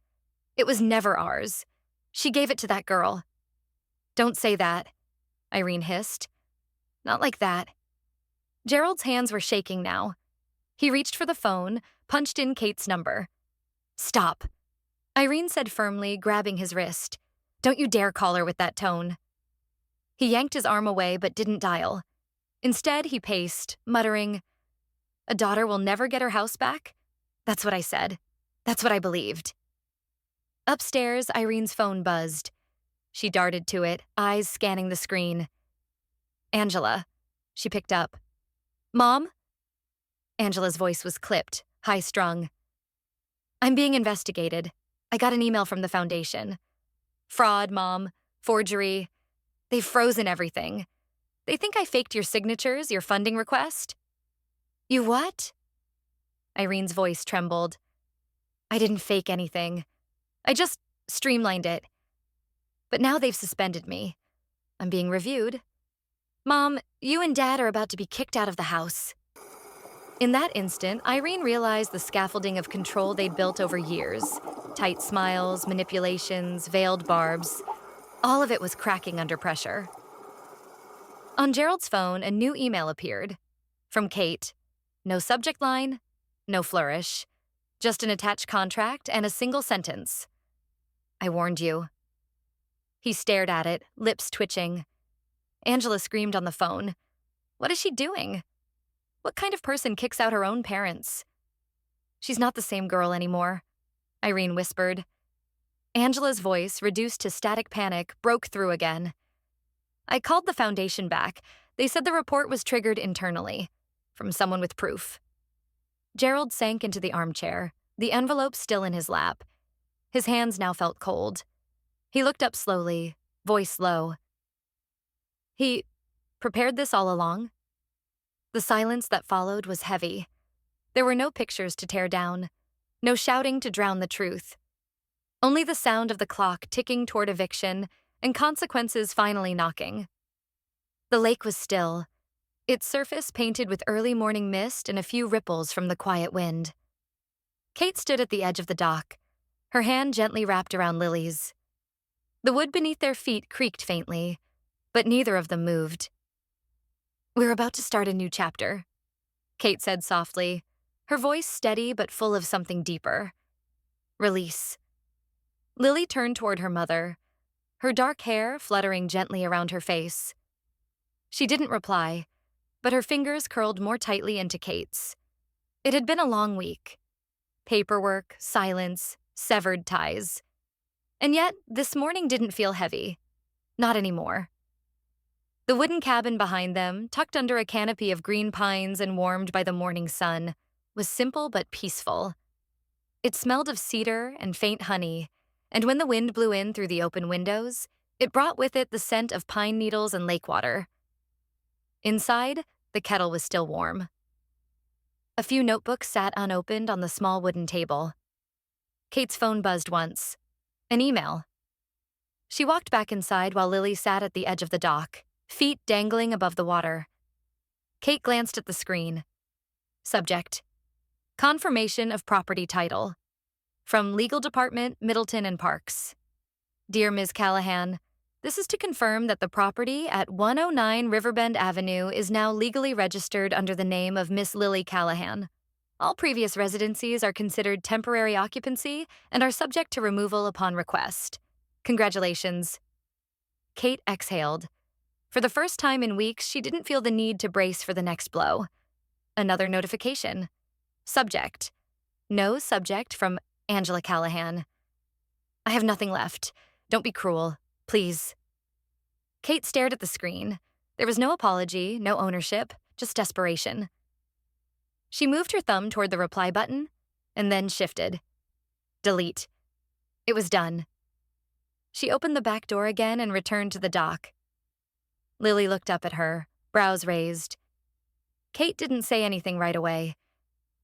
It was never ours. She gave it to that girl. Don't say that, Irene hissed. Not like that. Gerald's hands were shaking now. He reached for the phone, punched in Kate's number. Stop, Irene said firmly, grabbing his wrist. Don't you dare call her with that tone. He yanked his arm away but didn't dial. Instead, he paced, muttering, A daughter will never get her house back? That's what I said. That's what I believed. Upstairs, Irene's phone buzzed. She darted to it, eyes scanning the screen. Angela. She picked up. Mom? Angela's voice was clipped, high-strung. I'm being investigated. I got an email from the foundation. Fraud, Mom. Forgery. They've frozen everything. They think I faked your signatures, your funding request. You what? Irene's voice trembled. I didn't fake anything. I just streamlined it. But now they've suspended me. I'm being reviewed. Mom, you and Dad are about to be kicked out of the house. In that instant, Irene realized the scaffolding of control they'd built over years. Tight smiles, manipulations, veiled barbs. All of it was cracking under pressure. On Gerald's phone, a new email appeared. From Kate. No subject line, no flourish. Just an attached contract and a single sentence. I warned you. He stared at it, lips twitching. Angela screamed on the phone. What is she doing? What kind of person kicks out her own parents? She's not the same girl anymore, Irene whispered. Angela's voice, reduced to static panic, broke through again. I called the foundation back. They said the report was triggered internally, from someone with proof. Gerald sank into the armchair, the envelope still in his lap. His hands now felt cold. He looked up slowly, voice low. He prepared this all along? The silence that followed was heavy. There were no pictures to tear down, no shouting to drown the truth. Only the sound of the clock ticking toward eviction and consequences finally knocking. The lake was still, its surface painted with early morning mist and a few ripples from the quiet wind. Kate stood at the edge of the dock, her hand gently wrapped around Lily's. The wood beneath their feet creaked faintly, but neither of them moved. We're about to start a new chapter, Kate said softly, her voice steady but full of something deeper. Release. Lily turned toward her mother, her dark hair fluttering gently around her face. She didn't reply, but her fingers curled more tightly into Kate's. It had been a long week. Paperwork, silence, severed ties. And yet, this morning didn't feel heavy. Not anymore. The wooden cabin behind them, tucked under a canopy of green pines and warmed by the morning sun, was simple but peaceful. It smelled of cedar and faint honey, and when the wind blew in through the open windows, it brought with it the scent of pine needles and lake water. Inside, the kettle was still warm. A few notebooks sat unopened on the small wooden table. Kate's phone buzzed once. An email. She walked back inside while Lily sat at the edge of the dock, feet dangling above the water. Kate glanced at the screen. Subject: Confirmation of property title. From Legal Department, Middleton and Parks. Dear Ms. Callahan, this is to confirm that the property at 109 Riverbend Avenue is now legally registered under the name of Miss Lily Callahan. All previous residencies are considered temporary occupancy and are subject to removal upon request. Congratulations. Kate exhaled. For the first time in weeks, she didn't feel the need to brace for the next blow. Another notification. Subject: No subject from Angela Callahan. I have nothing left. Don't be cruel, please. Kate stared at the screen. There was no apology, no ownership, just desperation. She moved her thumb toward the reply button, and then shifted. Delete. It was done. She opened the back door again and returned to the dock. Lily looked up at her, brows raised. Kate didn't say anything right away,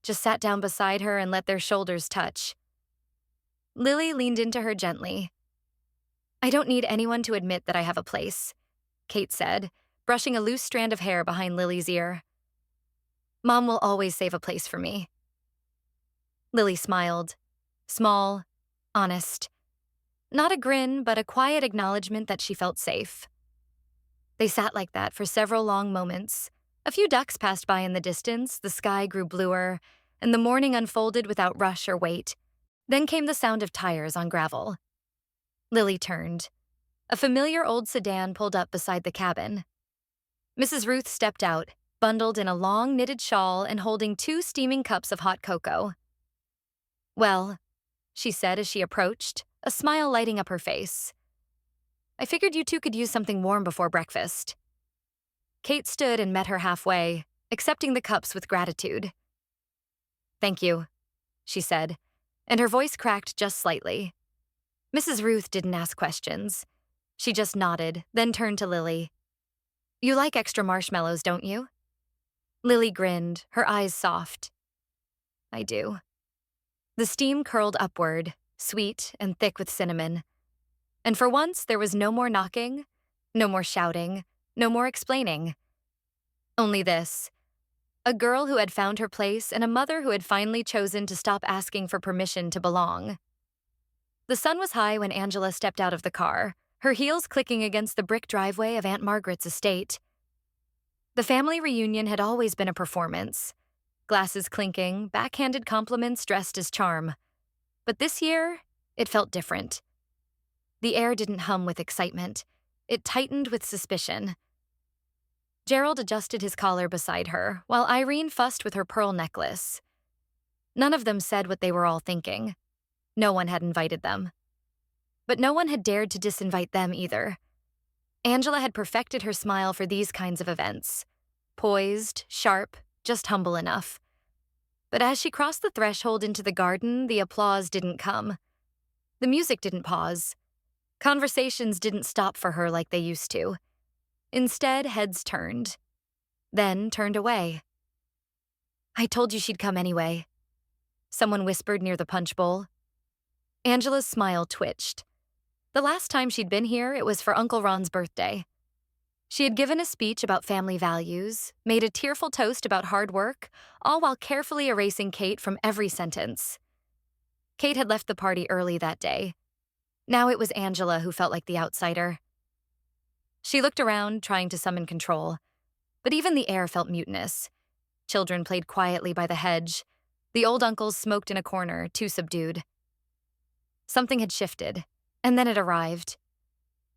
just sat down beside her and let their shoulders touch. Lily leaned into her gently. I don't need anyone to admit that I have a place, Kate said, brushing a loose strand of hair behind Lily's ear. Mom will always save a place for me. Lily smiled. Small, honest. Not a grin, but a quiet acknowledgement that she felt safe. They sat like that for several long moments. A few ducks passed by in the distance, the sky grew bluer, and the morning unfolded without rush or wait. Then came the sound of tires on gravel. Lily turned. A familiar old sedan pulled up beside the cabin. Mrs. Ruth stepped out, bundled in a long knitted shawl and holding 2 steaming cups of hot cocoa. "Well," she said as she approached, a smile lighting up her face. "I figured you two could use something warm before breakfast." Kate stood and met her halfway, accepting the cups with gratitude. "Thank you," she said, and her voice cracked just slightly. Mrs. Ruth didn't ask questions. She just nodded, then turned to Lily. "You like extra marshmallows, don't you?" Lily grinned, her eyes soft. "I do." The steam curled upward, sweet and thick with cinnamon. And for once, there was no more knocking, no more shouting, no more explaining. Only this: a girl who had found her place and a mother who had finally chosen to stop asking for permission to belong. The sun was high when Angela stepped out of the car, her heels clicking against the brick driveway of Aunt Margaret's estate. The family reunion had always been a performance. Glasses clinking, backhanded compliments dressed as charm. But this year, it felt different. The air didn't hum with excitement. It tightened with suspicion. Gerald adjusted his collar beside her, while Irene fussed with her pearl necklace. None of them said what they were all thinking. No one had invited them. But no one had dared to disinvite them either. Angela had perfected her smile for these kinds of events. Poised, sharp, just humble enough. But as she crossed the threshold into the garden, the applause didn't come. The music didn't pause. Conversations didn't stop for her like they used to. Instead, heads turned. Then turned away. "I told you she'd come anyway," someone whispered near the punch bowl. Angela's smile twitched. The last time she'd been here, it was for Uncle Ron's birthday. She had given a speech about family values, made a tearful toast about hard work, all while carefully erasing Kate from every sentence. Kate had left the party early that day. Now it was Angela who felt like the outsider. She looked around, trying to summon control, but even the air felt mutinous. Children played quietly by the hedge. The old uncles smoked in a corner, too subdued. Something had shifted, and then it arrived.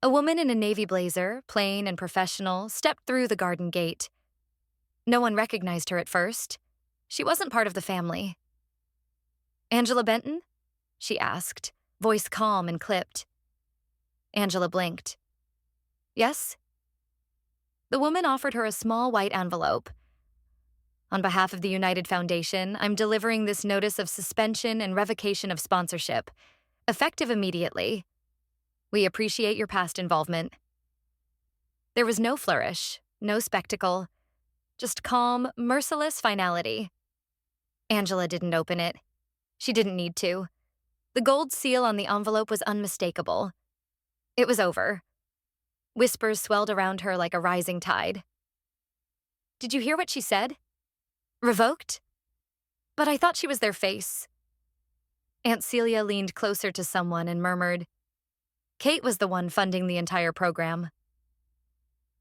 A woman in a navy blazer, plain and professional, stepped through the garden gate. No one recognized her at first. She wasn't part of the family. "Angela Benton?" she asked, voice calm and clipped. Angela blinked. "Yes?" The woman offered her a small white envelope. "On behalf of the United Foundation, I'm delivering this notice of suspension and revocation of sponsorship, effective immediately. We appreciate your past involvement." There was no flourish, no spectacle, just calm, merciless finality. Angela didn't open it. She didn't need to. The gold seal on the envelope was unmistakable. It was over. Whispers swelled around her like a rising tide. "Did you hear what she said? Revoked? But I thought she was their face." Aunt Celia leaned closer to someone and murmured, "Kate was the one funding the entire program."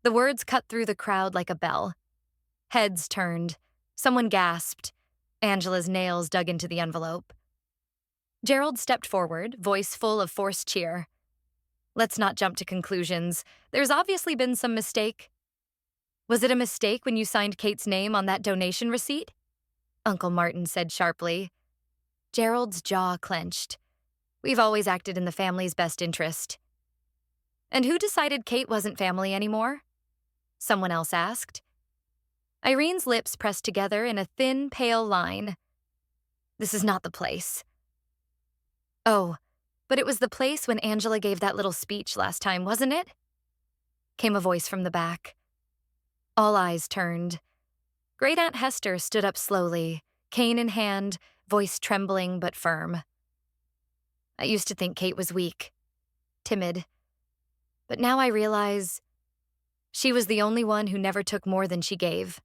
The words cut through the crowd like a bell. Heads turned. Someone gasped. Angela's nails dug into the envelope. Gerald stepped forward, voice full of forced cheer. "Let's not jump to conclusions. There's obviously been some mistake." "Was it a mistake when you signed Kate's name on that donation receipt?" Uncle Martin said sharply. Gerald's jaw clenched. "We've always acted in the family's best interest." "And who decided Kate wasn't family anymore?" someone else asked. Irene's lips pressed together in a thin, pale line. "This is not the place." "Oh, but it was the place when Angela gave that little speech last time, wasn't it?" came a voice from the back. All eyes turned. Great Aunt Hester stood up slowly, cane in hand, voice trembling but firm. "I used to think Kate was weak, timid. But now I realize she was the only one who never took more than she gave."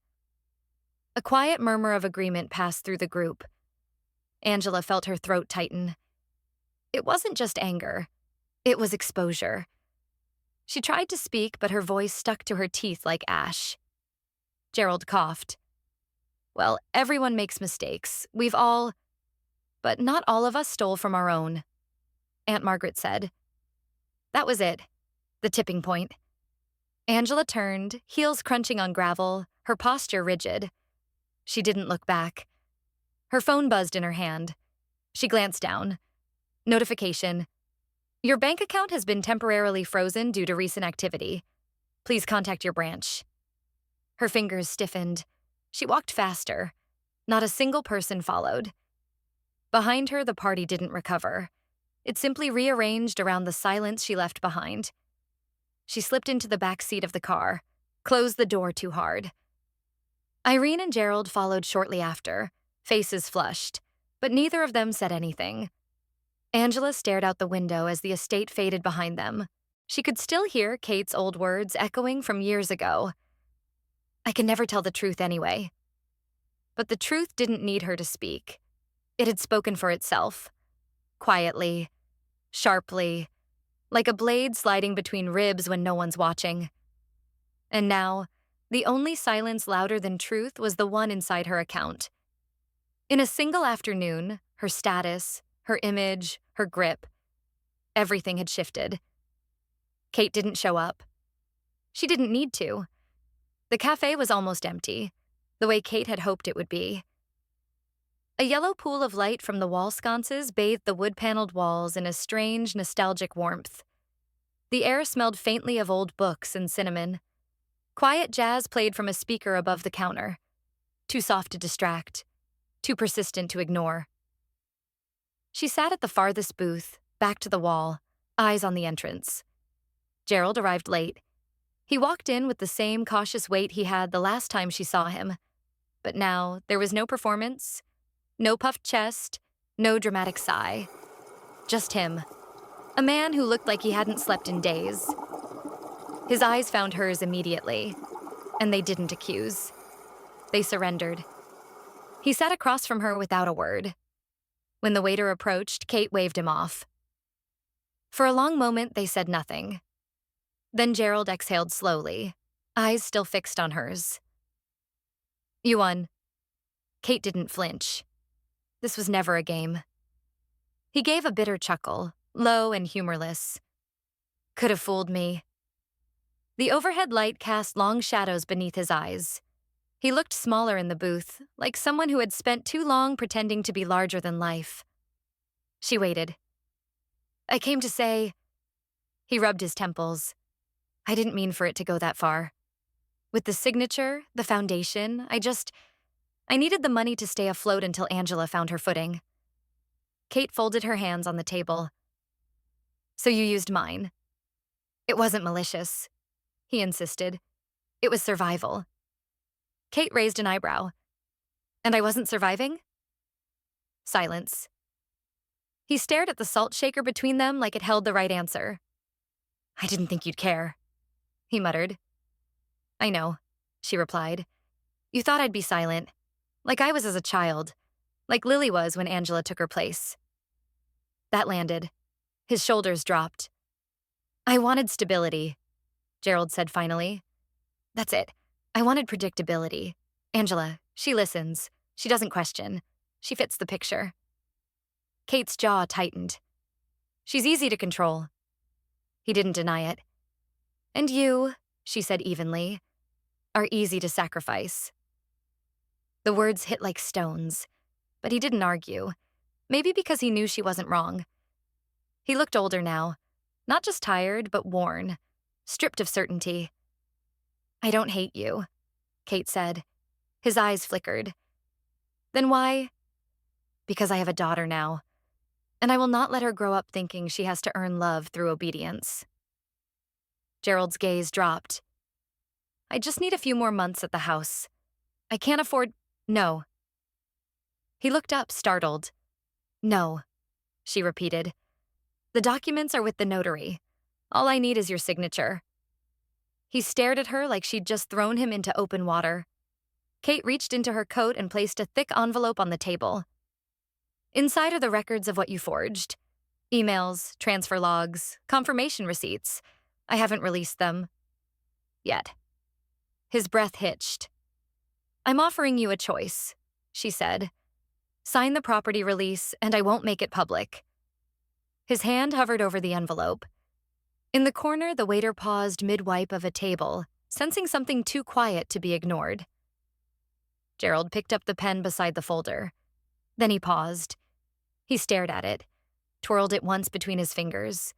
A quiet murmur of agreement passed through the group. Angela felt her throat tighten. It wasn't just anger. It was exposure. She tried to speak, but her voice stuck to her teeth like ash. Gerald coughed. Well, everyone makes mistakes. We've all... But not all of us stole from our own, Aunt Margaret said. That was it. The tipping point. Angela turned, heels crunching on gravel, her posture rigid. She didn't look back. Her phone buzzed in her hand. She glanced down. Notification. Your bank account has been temporarily frozen due to recent activity. Please contact your branch. Her fingers stiffened. She walked faster. Not a single person followed. Behind her, the party didn't recover. It simply rearranged around the silence she left behind. She slipped into the back seat of the car, closed the door too hard. Irene and Gerald followed shortly after, faces flushed, but neither of them said anything. Angela stared out the window as the estate faded behind them. She could still hear Kate's old words echoing from years ago. I can never tell the truth anyway. But the truth didn't need her to speak. It had spoken for itself. Quietly, sharply, like a blade sliding between ribs when no one's watching. And now, the only silence louder than truth was the one inside her account. In a single afternoon, her status, her image, her grip, everything had shifted. Kate didn't show up. She didn't need to. The cafe was almost empty, the way Kate had hoped it would be. A yellow pool of light from the wall sconces bathed the wood-paneled walls in a strange, nostalgic warmth. The air smelled faintly of old books and cinnamon. Quiet jazz played from a speaker above the counter. Too soft to distract, too persistent to ignore. She sat at the farthest booth, back to the wall, eyes on the entrance. Gerald arrived late. He walked in with the same cautious weight he had the last time she saw him. But now, there was no performance, no puffed chest, no dramatic sigh. Just him. A man who looked like he hadn't slept in days. His eyes found hers immediately, and they didn't accuse. They surrendered. He sat across from her without a word. When the waiter approached, Kate waved him off. For a long moment, they said nothing. Then Gerald exhaled slowly, eyes still fixed on hers. You won. Kate didn't flinch. This was never a game. He gave a bitter chuckle, low and humorless. Could have fooled me. The overhead light cast long shadows beneath his eyes. He looked smaller in the booth, like someone who had spent too long pretending to be larger than life. She waited. I came to say... He rubbed his temples. I didn't mean for it to go that far. With the signature, the foundation, I needed the money to stay afloat until Angela found her footing. Kate folded her hands on the table. So you used mine. It wasn't malicious, he insisted. It was survival. Kate raised an eyebrow. And I wasn't surviving? Silence. He stared at the salt shaker between them like it held the right answer. I didn't think you'd care, he muttered. I know, she replied. You thought I'd be silent, like I was as a child, like Lily was when Angela took her place. That landed. His shoulders dropped. I wanted stability, Gerald said finally. That's it. I wanted predictability. Angela, she listens. She doesn't question. She fits the picture. Kate's jaw tightened. She's easy to control. He didn't deny it. And you, she said evenly, are easy to sacrifice. The words hit like stones, but he didn't argue, maybe because he knew she wasn't wrong. He looked older now, not just tired, but worn, stripped of certainty. I don't hate you, Kate said. His eyes flickered. Then why? Because I have a daughter now, and I will not let her grow up thinking she has to earn love through obedience. Gerald's gaze dropped. I just need a few more months at the house. I can't afford... No. He looked up, startled. No, she repeated. The documents are with the notary. All I need is your signature. He stared at her like she'd just thrown him into open water. Kate reached into her coat and placed a thick envelope on the table. Inside are the records of what you forged. Emails, transfer logs, confirmation receipts. I haven't released them. Yet. His breath hitched. I'm offering you a choice, she said. Sign the property release, and I won't make it public. His hand hovered over the envelope. In the corner, the waiter paused mid-wipe of a table, sensing something too quiet to be ignored. Gerald picked up the pen beside the folder. Then he paused. He stared at it, twirled it once between his fingers.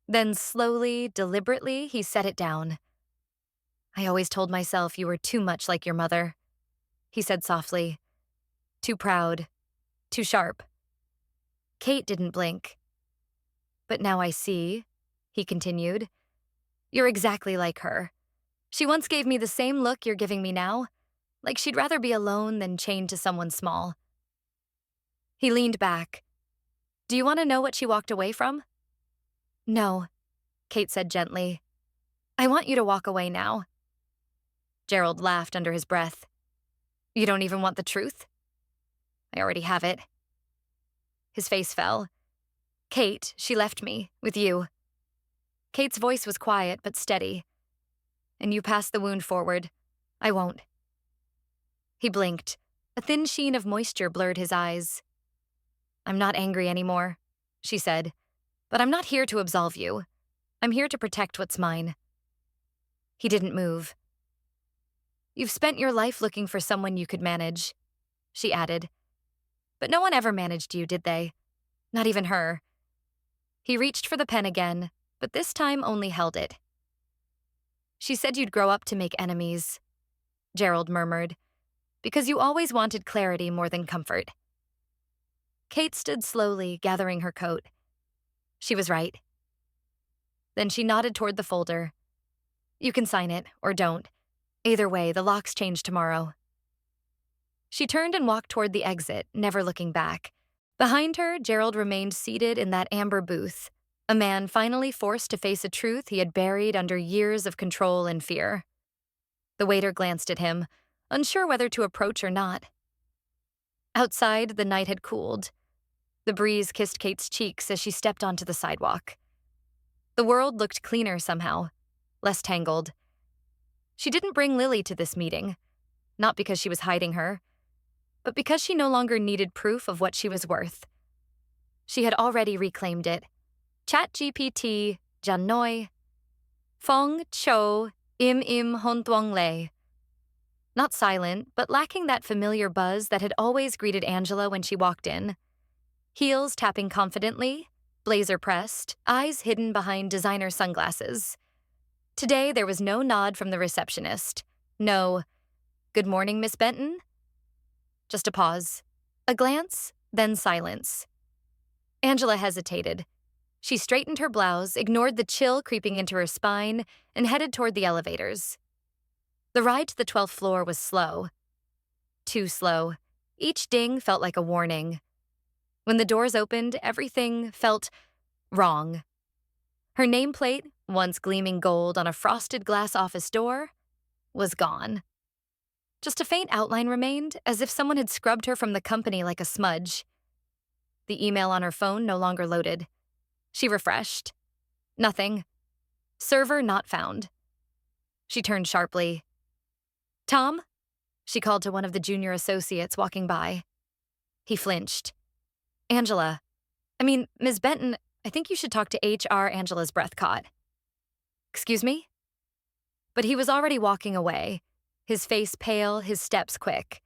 Then slowly, deliberately, he set it down. I always told myself you were too much like your mother, he said softly. Too proud, too sharp. Kate didn't blink. But now I see, he continued. You're exactly like her. She once gave me the same look you're giving me now, like she'd rather be alone than chained to someone small. He leaned back. Do you want to know what she walked away from? No, Kate said gently. I want you to walk away now. Gerald laughed under his breath. You don't even want the truth? I already have it. His face fell. Kate, she left me, with you. Kate's voice was quiet but steady. And you passed the wound forward. I won't. He blinked. A thin sheen of moisture blurred his eyes. I'm not angry anymore, she said. But I'm not here to absolve you. I'm here to protect what's mine. He didn't move. You've spent your life looking for someone you could manage, she added. But no one ever managed you, did they? Not even her. He reached for the pen again, but this time only held it. She said you'd grow up to make enemies, Gerald murmured, because you always wanted clarity more than comfort. Kate stood slowly, gathering her coat. She was right. Then she nodded toward the folder. You can sign it, or don't. Either way, the locks change tomorrow. She turned and walked toward the exit, never looking back. Behind her, Gerald remained seated in that amber booth, a man finally forced to face a truth he had buried under years of control and fear. The waiter glanced at him, unsure whether to approach or not. Outside, the night had cooled. The breeze kissed Kate's cheeks as she stepped onto the sidewalk. The world looked cleaner somehow, less tangled. She didn't bring Lily to this meeting, not because she was hiding her, but because she no longer needed proof of what she was worth. She had already reclaimed it. ChatGPT, Janoi, Fong Cho Im Hon Tuong Le. Not silent, but lacking that familiar buzz that had always greeted Angela when she walked in. Heels tapping confidently, blazer pressed, eyes hidden behind designer sunglasses. Today, there was no nod from the receptionist. No, good morning, Miss Benton? Just a pause. A glance, then silence. Angela hesitated. She straightened her blouse, ignored the chill creeping into her spine, and headed toward the elevators. The ride to the 12th floor was slow. Too slow. Each ding felt like a warning. When the doors opened, everything felt wrong. Her nameplate, once gleaming gold on a frosted glass office door, was gone. Just a faint outline remained, as if someone had scrubbed her from the company like a smudge. The email on her phone no longer loaded. She refreshed. Nothing. Server not found. She turned sharply. Tom? She called to one of the junior associates walking by. He flinched. Angela. Ms. Benton, I think you should talk to HR. Angela's breath caught. Excuse me? But he was already walking away, his face pale, his steps quick.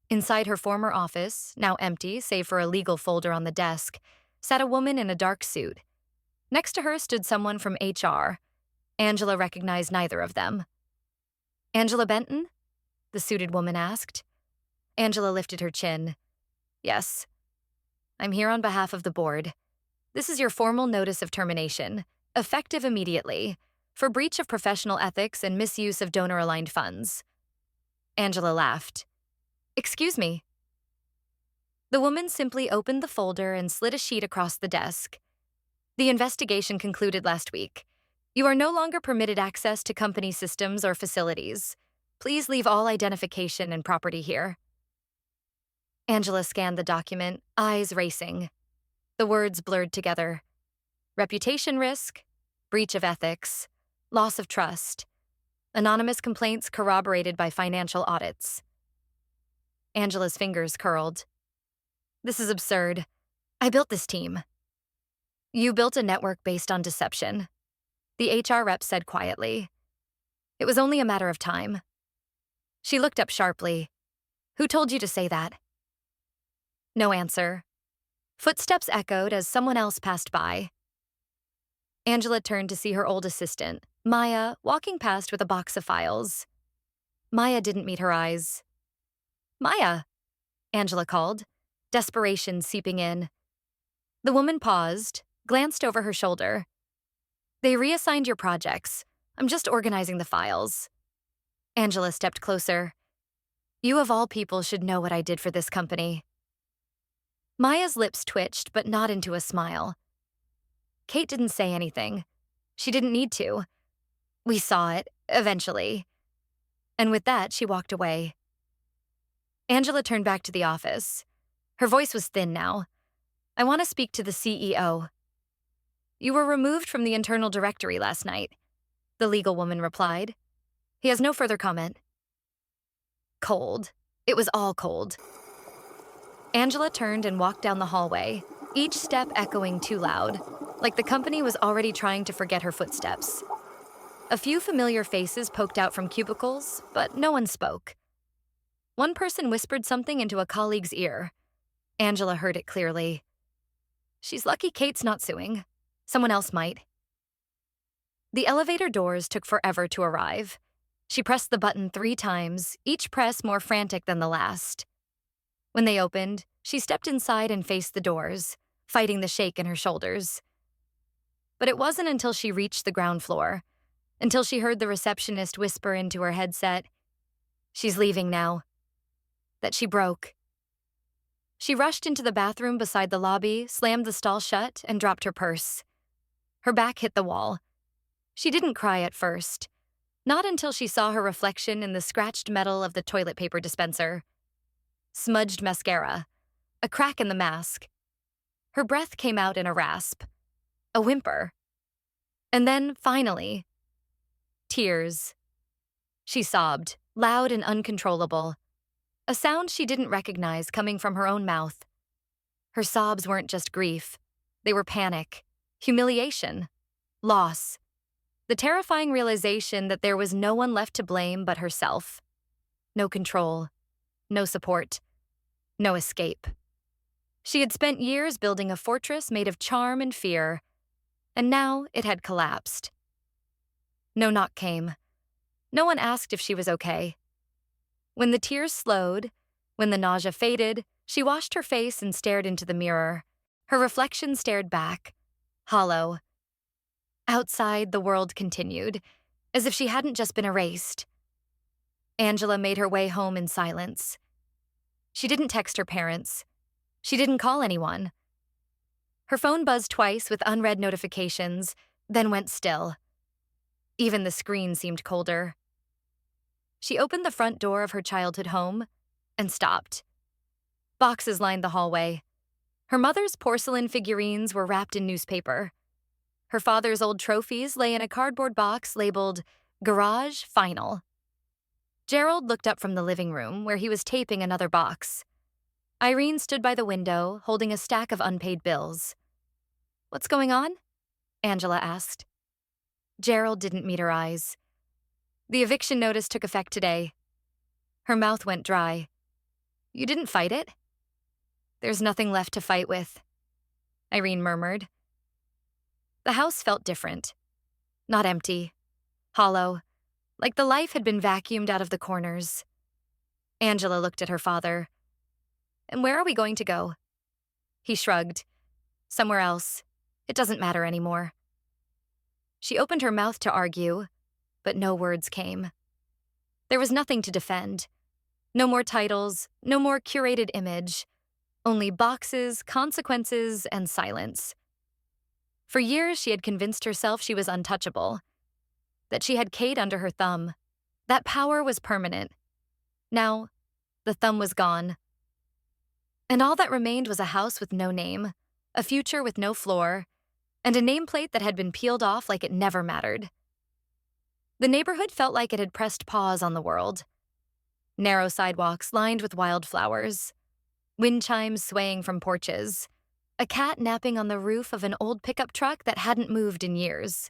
Inside her former office, now empty save for a legal folder on the desk, sat a woman in a dark suit. Next to her stood someone from HR. Angela recognized neither of them. Angela Benton? The suited woman asked. Angela lifted her chin. Yes. I'm here on behalf of the board. This is your formal notice of termination, effective immediately, for breach of professional ethics and misuse of donor-aligned funds. Angela laughed. Excuse me. The woman simply opened the folder and slid a sheet across the desk. The investigation concluded last week. You are no longer permitted access to company systems or facilities. Please leave all identification and property here. Angela scanned the document, eyes racing. The words blurred together. Reputation risk, breach of ethics, loss of trust, anonymous complaints corroborated by financial audits. Angela's fingers curled. This is absurd. I built this team. You built a network based on deception, the HR rep said quietly. It was only a matter of time. She looked up sharply. Who told you to say that? No answer. Footsteps echoed as someone else passed by. Angela turned to see her old assistant, Maya, walking past with a box of files. Maya didn't meet her eyes. Maya, Angela called, desperation seeping in. The woman paused, glanced over her shoulder. They reassigned your projects. I'm just organizing the files. Angela stepped closer. You of all people should know what I did for this company. Maya's lips twitched, but not into a smile. Kate didn't say anything. She didn't need to. We saw it, eventually. And with that, she walked away. Angela turned back to the office. Her voice was thin now. I want to speak to the CEO. You were removed from the internal directory last night, the legal woman replied. He has no further comment. Cold. It was all cold. Angela turned and walked down the hallway, each step echoing too loud, like the company was already trying to forget her footsteps. A few familiar faces poked out from cubicles, but no one spoke. One person whispered something into a colleague's ear. Angela heard it clearly. She's lucky Kate's not suing. Someone else might. The elevator doors took forever to arrive. She pressed the button 3 times, each press more frantic than the last. When they opened, she stepped inside and faced the doors, fighting the shake in her shoulders. But it wasn't until she reached the ground floor, until she heard the receptionist whisper into her headset, "She's leaving now," that she broke. She rushed into the bathroom beside the lobby, slammed the stall shut, and dropped her purse. Her back hit the wall. She didn't cry at first, not until she saw her reflection in the scratched metal of the toilet paper dispenser. Smudged mascara, a crack in the mask. Her breath came out in a rasp, a whimper. And then, finally, tears. She sobbed, loud and uncontrollable, a sound she didn't recognize coming from her own mouth. Her sobs weren't just grief. They were panic, humiliation, loss, the terrifying realization that there was no one left to blame but herself. No control, no support, no escape. She had spent years building a fortress made of charm and fear, and now it had collapsed. No knock came. No one asked if she was okay. When the tears slowed, when the nausea faded, she washed her face and stared into the mirror. Her reflection stared back, hollow. Outside, the world continued, as if she hadn't just been erased. Angela made her way home in silence. She didn't text her parents. She didn't call anyone. Her phone buzzed twice with unread notifications, then went still. Even the screen seemed colder. She opened the front door of her childhood home and stopped. Boxes lined the hallway. Her mother's porcelain figurines were wrapped in newspaper. Her father's old trophies lay in a cardboard box labeled Garage Final. Gerald looked up from the living room, where he was taping another box. Irene stood by the window, holding a stack of unpaid bills. What's going on? Angela asked. Gerald didn't meet her eyes. The eviction notice took effect today. Her mouth went dry. You didn't fight it? There's nothing left to fight with, Irene murmured. The house felt different. Not empty. Hollow. Like the life had been vacuumed out of the corners. Angela looked at her father. And where are we going to go? He shrugged. Somewhere else. It doesn't matter anymore. She opened her mouth to argue, but no words came. There was nothing to defend. No more titles, no more curated image. Only boxes, consequences, and silence. For years, she had convinced herself she was untouchable, that she had Kate under her thumb, That power was permanent. Now, the thumb was gone. And all that remained was a house with no name, a future with no floor, and a nameplate that had been peeled off like it never mattered. The neighborhood felt like it had pressed pause on the world. Narrow sidewalks lined with wildflowers, wind chimes swaying from porches, a cat napping on the roof of an old pickup truck that hadn't moved in years.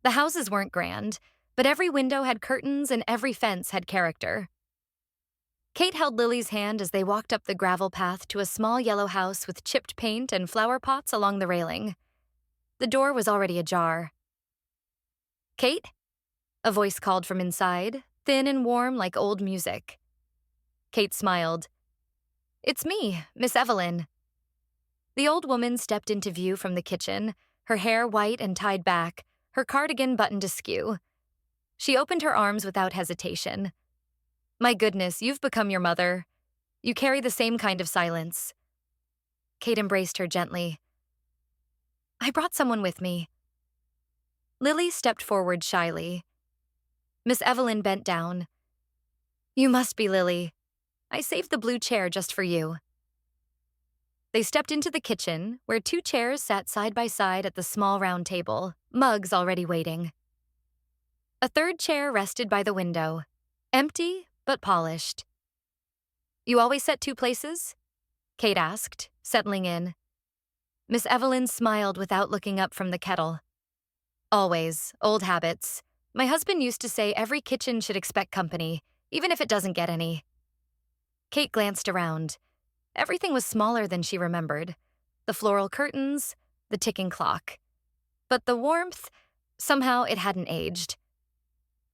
The houses weren't grand, but every window had curtains and every fence had character. Kate held Lily's hand as they walked up the gravel path to a small yellow house with chipped paint and flower pots along the railing. The door was already ajar. "Kate?" A voice called from inside, thin and warm like old music. Kate smiled. "It's me, Miss Evelyn." The old woman stepped into view from the kitchen, her hair white and tied back, her cardigan buttoned askew. She opened her arms without hesitation. "My goodness, you've become your mother. You carry the same kind of silence." Kate embraced her gently. "I brought someone with me." Lily stepped forward shyly. Miss Evelyn bent down. "You must be Lily. I saved the blue chair just for you." They stepped into the kitchen, where 2 chairs sat side by side at the small round table, mugs already waiting. A 3rd chair rested by the window, empty but polished. "You always set 2 places?" Kate asked, settling in. Miss Evelyn smiled without looking up from the kettle. "Always, old habits. My husband used to say every kitchen should expect company, even if it doesn't get any." Kate glanced around. Everything was smaller than she remembered. The floral curtains, the ticking clock. But the warmth, somehow it hadn't aged.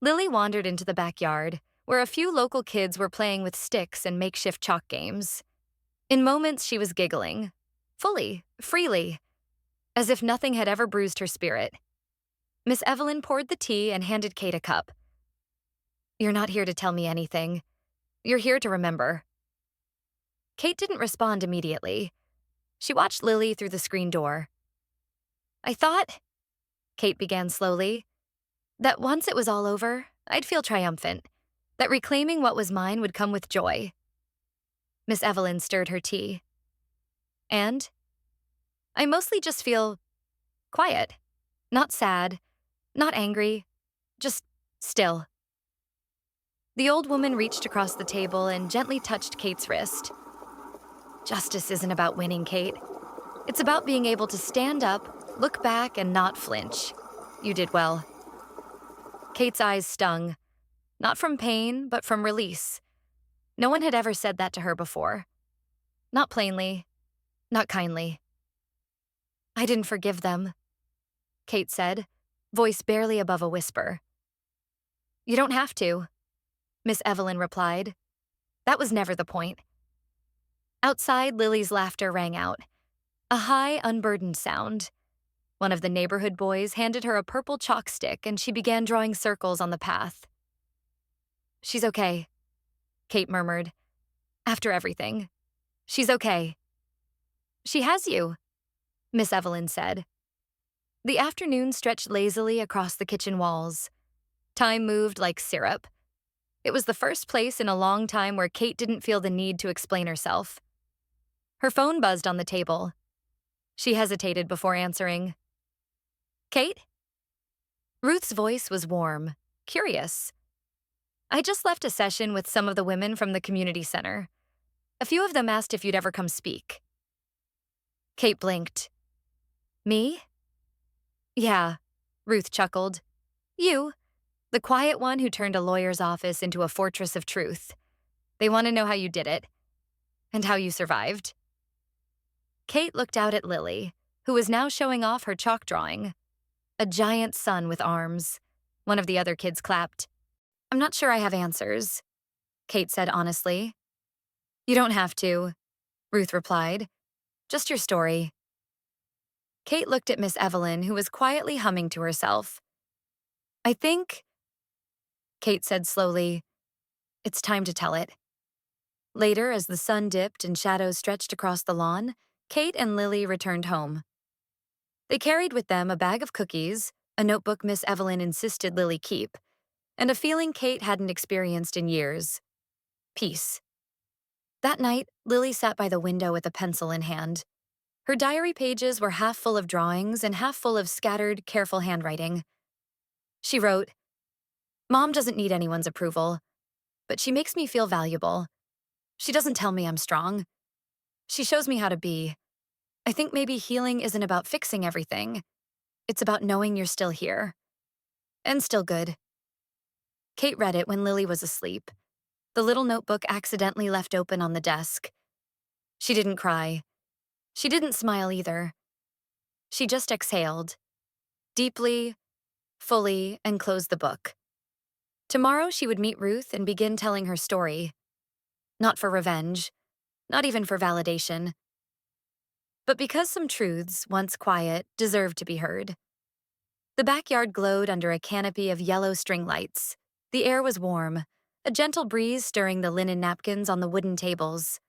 Lily wandered into the backyard, where a few local kids were playing with sticks and makeshift chalk games. In moments, she was giggling. Fully, freely, as if nothing had ever bruised her spirit. Miss Evelyn poured the tea and handed Kate a cup. "You're not here to tell me anything. You're here to remember." Kate didn't respond immediately. She watched Lily through the screen door. "I thought," Kate began slowly, "that once it was all over, I'd feel triumphant, that reclaiming what was mine would come with joy." Miss Evelyn stirred her tea. "And? I mostly just feel quiet, not sad, not angry, just still." The old woman reached across the table and gently touched Kate's wrist. "Justice isn't about winning, Kate. It's about being able to stand up, look back, and not flinch. You did well." Kate's eyes stung, not from pain, but from release. No one had ever said that to her before. Not plainly, not kindly. "I didn't forgive them," Kate said, voice barely above a whisper. "You don't have to," Miss Evelyn replied. "That was never the point." Outside, Lily's laughter rang out, a high, unburdened sound. One of the neighborhood boys handed her a purple chalk stick and she began drawing circles on the path. "She's okay," Kate murmured. "After everything. She's okay." "She has you," Miss Evelyn said. The afternoon stretched lazily across the kitchen walls. Time moved like syrup. It was the first place in a long time where Kate didn't feel the need to explain herself. Her phone buzzed on the table. She hesitated before answering. "Kate?" Ruth's voice was warm, curious. "I just left a session with some of the women from the community center. A few of them asked if you'd ever come speak." Kate blinked. "Me?" "Yeah," Ruth chuckled. "You, the quiet one who turned a lawyer's office into a fortress of truth. They want to know how you did it, and how you survived." Kate looked out at Lily, who was now showing off her chalk drawing. A giant sun with arms. One of the other kids clapped. "I'm not sure I have answers," Kate said honestly. "You don't have to," Ruth replied. "Just your story." Kate looked at Miss Evelyn, who was quietly humming to herself. "I think," Kate said slowly, "it's time to tell it." Later, as the sun dipped and shadows stretched across the lawn, Kate and Lily returned home. They carried with them a bag of cookies, a notebook Miss Evelyn insisted Lily keep, and a feeling Kate hadn't experienced in years: peace. That night, Lily sat by the window with a pencil in hand. Her diary pages were half full of drawings and half full of scattered, careful handwriting. She wrote, "Mom doesn't need anyone's approval, but she makes me feel valuable. She doesn't tell me I'm strong. She shows me how to be. I think maybe healing isn't about fixing everything. It's about knowing you're still here. And still good." Kate read it when Lily was asleep, the little notebook accidentally left open on the desk. She didn't cry. She didn't smile either. She just exhaled, deeply, fully, and closed the book. Tomorrow she would meet Ruth and begin telling her story. Not for revenge, not even for validation, but because some truths, once quiet, deserved to be heard. The backyard glowed under a canopy of yellow string lights. The air was warm, a gentle breeze stirring the linen napkins on the wooden tables.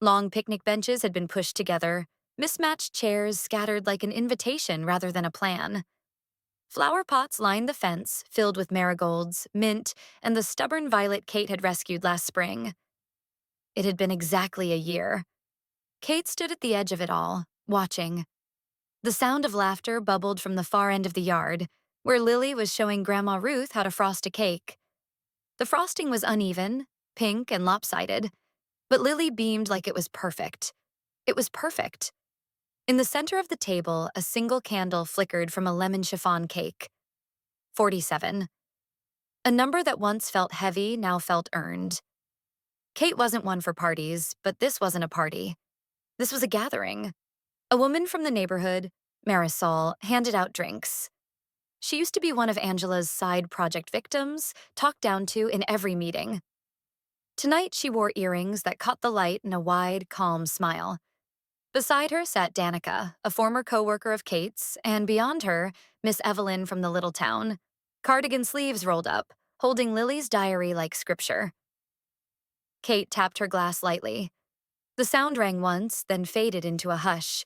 Long picnic benches had been pushed together, mismatched chairs scattered like an invitation rather than a plan. Flower pots lined the fence, filled with marigolds, mint, and the stubborn violet Kate had rescued last spring. It had been exactly a year. Kate stood at the edge of it all, watching. The sound of laughter bubbled from the far end of the yard, where Lily was showing Grandma Ruth how to frost a cake. The frosting was uneven, pink, and lopsided, but Lily beamed like it was perfect. It was perfect. In the center of the table, a single candle flickered from a lemon chiffon cake. 47. A number that once felt heavy now felt earned. Kate wasn't one for parties, but this wasn't a party. This was a gathering. A woman from the neighborhood, Marisol, handed out drinks. She used to be one of Angela's side project victims, talked down to in every meeting. Tonight, she wore earrings that caught the light in a wide, calm smile. Beside her sat Danica, a former co-worker of Kate's, and beyond her, Miss Evelyn from the little town, cardigan sleeves rolled up, holding Lily's diary like scripture. Kate tapped her glass lightly. The sound rang once, then faded into a hush.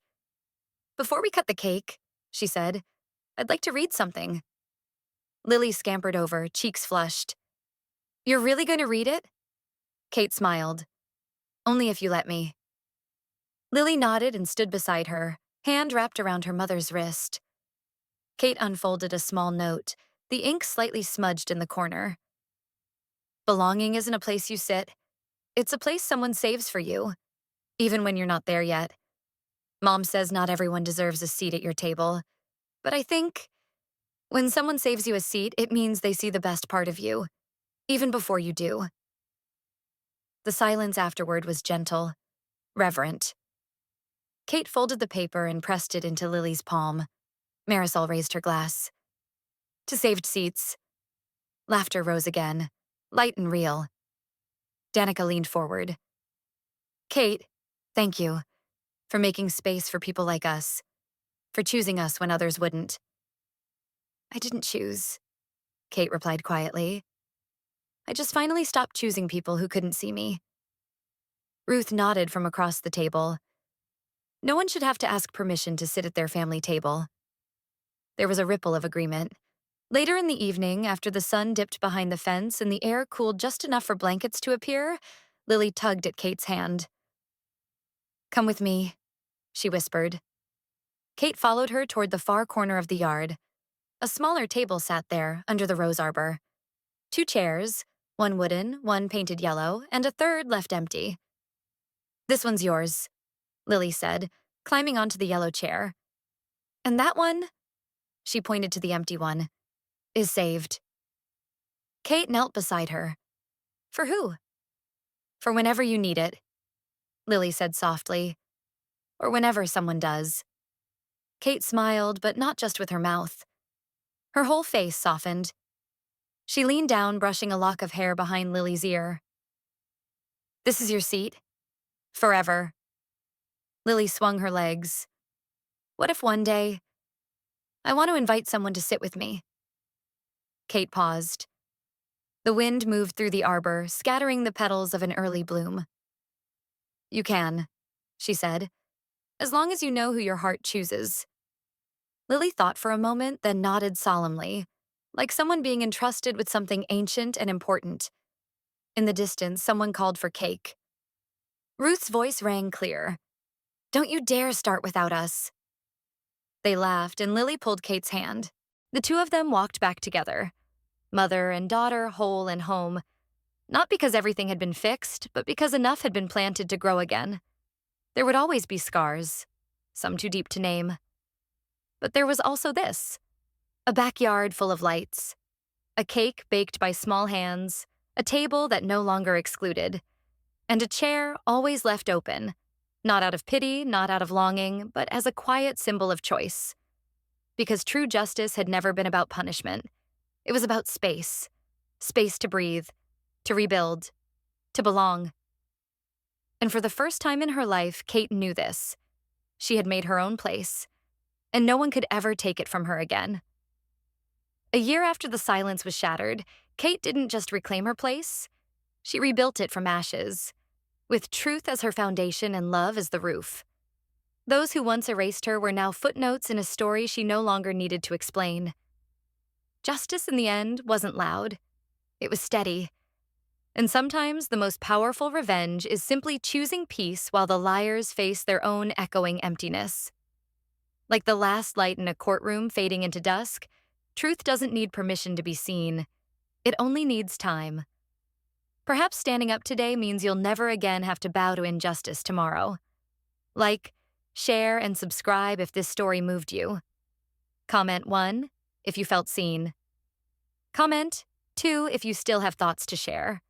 "Before we cut the cake," she said, "I'd like to read something." Lily scampered over, cheeks flushed. "You're really going to read it?" Kate smiled. "Only if you let me." Lily nodded and stood beside her, hand wrapped around her mother's wrist. Kate unfolded a small note, the ink slightly smudged in the corner. "Belonging isn't a place you sit. It's a place someone saves for you, even when you're not there yet. Mom says not everyone deserves a seat at your table, but I think when someone saves you a seat, it means they see the best part of you, even before you do." The silence afterward was gentle, reverent. Kate folded the paper and pressed it into Lily's palm. Marisol raised her glass. "To saved seats." Laughter rose again, light and real. Danica leaned forward. "Kate, thank you for making space for people like us, for choosing us when others wouldn't." "I didn't choose," Kate replied quietly. "I just finally stopped choosing people who couldn't see me." Ruth nodded from across the table. No one should have to ask permission to sit at their family table. There was a ripple of agreement. Later in the evening, after the sun dipped behind the fence and the air cooled just enough for blankets to appear, Lily tugged at Kate's hand. "Come with me," she whispered. Kate followed her toward the far corner of the yard. A smaller table sat there, under the rose arbor. 2 chairs, one wooden, one painted yellow, and a third left empty. "This one's yours," Lily said, climbing onto the yellow chair. "And that one," she pointed to the empty one, "is saved." Kate knelt beside her. "For who?" "For whenever you need it," Lily said softly. "Or whenever someone does." Kate smiled, but not just with her mouth. Her whole face softened. She leaned down, brushing a lock of hair behind Lily's ear. "This is your seat? Forever." Lily swung her legs. "What if one day I want to invite someone to sit with me?" Kate paused. The wind moved through the arbor, scattering the petals of an early bloom. "You can," she said, "as long as you know who your heart chooses." Lily thought for a moment, then nodded solemnly. like someone being entrusted with something ancient and important. In the distance, someone called for cake. Ruth's voice rang clear. "Don't you dare start without us." They laughed, and Lily pulled Kate's hand. The two of them walked back together, mother and daughter whole and home, not because everything had been fixed, but because enough had been planted to grow again. There would always be scars, some too deep to name. But there was also this: a backyard full of lights, a cake baked by small hands, a table that no longer excluded, and a chair always left open, not out of pity, not out of longing, but as a quiet symbol of choice. Because true justice had never been about punishment. It was about space. Space to breathe, to rebuild, to belong. And for the first time in her life, Kate knew this. She had made her own place, and no one could ever take it from her again. A year after the silence was shattered, Kate didn't just reclaim her place, she rebuilt it from ashes, with truth as her foundation and love as the roof. Those who once erased her were now footnotes in a story she no longer needed to explain. Justice in the end wasn't loud. It was steady. And sometimes the most powerful revenge is simply choosing peace while the liars face their own echoing emptiness. Like the last light in a courtroom fading into dusk, truth doesn't need permission to be seen. It only needs time. Perhaps standing up today means you'll never again have to bow to injustice tomorrow. Like, share, and subscribe if this story moved you. Comment 1 if you felt seen. Comment 2 if you still have thoughts to share.